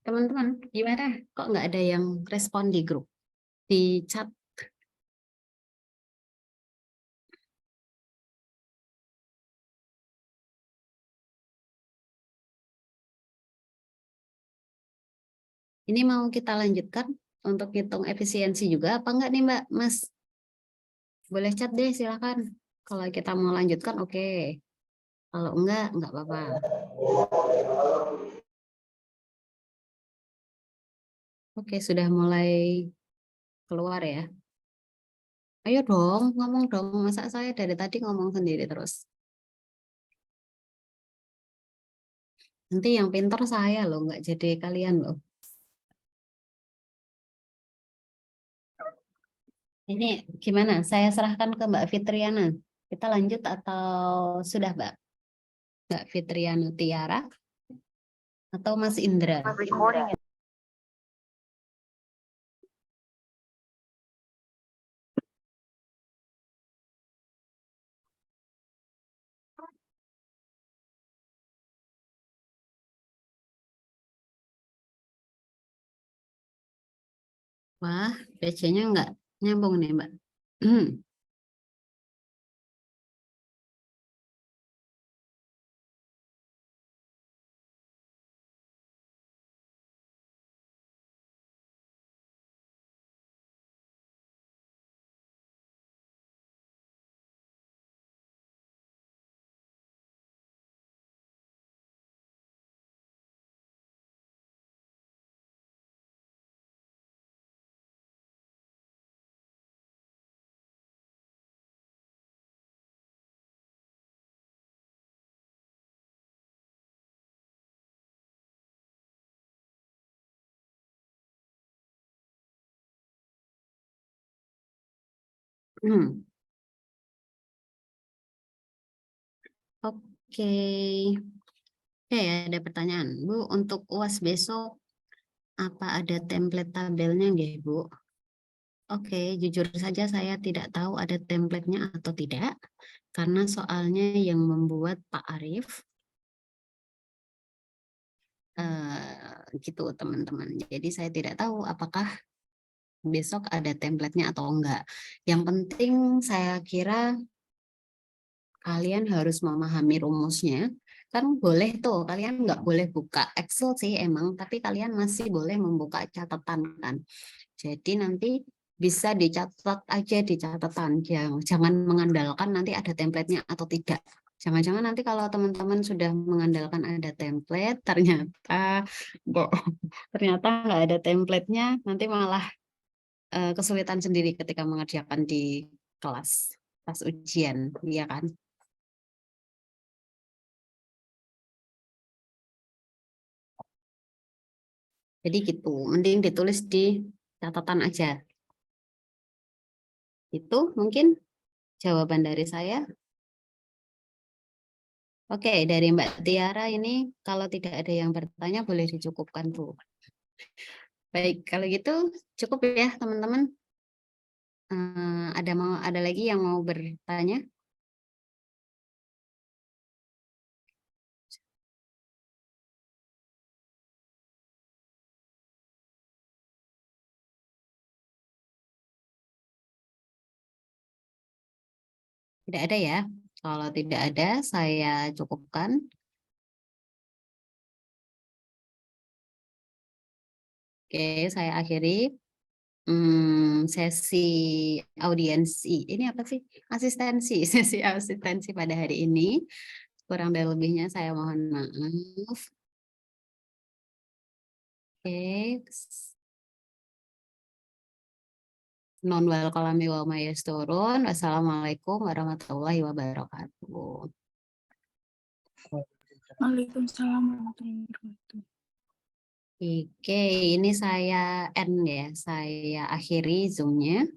Teman-teman, gimana? Kok nggak ada yang respon di grup, di chat? Ini mau kita lanjutkan untuk hitung efisiensi juga apa enggak nih Mbak, Mas? Boleh chat deh, silakan. Kalau kita mau lanjutkan, oke. Kalau enggak apa-apa. Oke, sudah mulai keluar ya. Ayo dong, ngomong dong. Masa saya dari tadi ngomong sendiri terus. Nanti yang pintar saya loh, nggak jadi kalian loh. Ini gimana? Saya serahkan ke Mbak Fitriana. Kita lanjut atau sudah Mbak? Mbak Fitriana Tiara atau Mas Indra? Wah, PC-nya nggak nyambung nih Mbak. Hmm. Oke. Oke, ada pertanyaan. Bu, untuk UAS besok, apa ada template tabelnya nggih, Bu? Oke, jujur saja saya tidak tahu ada template-nya atau tidak, karena soalnya yang membuat Pak Arief, gitu teman-teman. Jadi saya tidak tahu apakah besok ada template-nya atau enggak. Yang penting saya kira kalian harus memahami rumusnya. Kan boleh tuh, kalian nggak boleh buka Excel sih emang, tapi kalian masih boleh membuka catatan kan. Jadi nanti bisa dicatat aja di catatan, jangan mengandalkan nanti ada template-nya atau tidak. Jangan-jangan nanti kalau teman-teman sudah mengandalkan ada template, ternyata nggak ada template-nya, nanti malah kesulitan sendiri ketika mengerjakan di kelas pas ujian, iya kan? Jadi gitu, mending ditulis di catatan aja. Itu mungkin jawaban dari saya. Oke, dari Mbak Tiara ini kalau tidak ada yang bertanya boleh dicukupkan tuh. Baik, kalau gitu cukup ya teman-teman. Ada lagi yang mau bertanya? Tidak ada ya. Kalau tidak ada, saya cukupkan. Oke, saya akhiri sesi audiensi. Ini apa sih? Asistensi, sesi asistensi pada hari ini. Kurang dan lebihnya saya mohon maaf. Oke. Non welcome wa mayasturun. Wassalamualaikum warahmatullahi wabarakatuh. Waalaikumsalam warahmatullahi wabarakatuh. Oke, ini saya end ya. Saya akhiri Zoom-nya.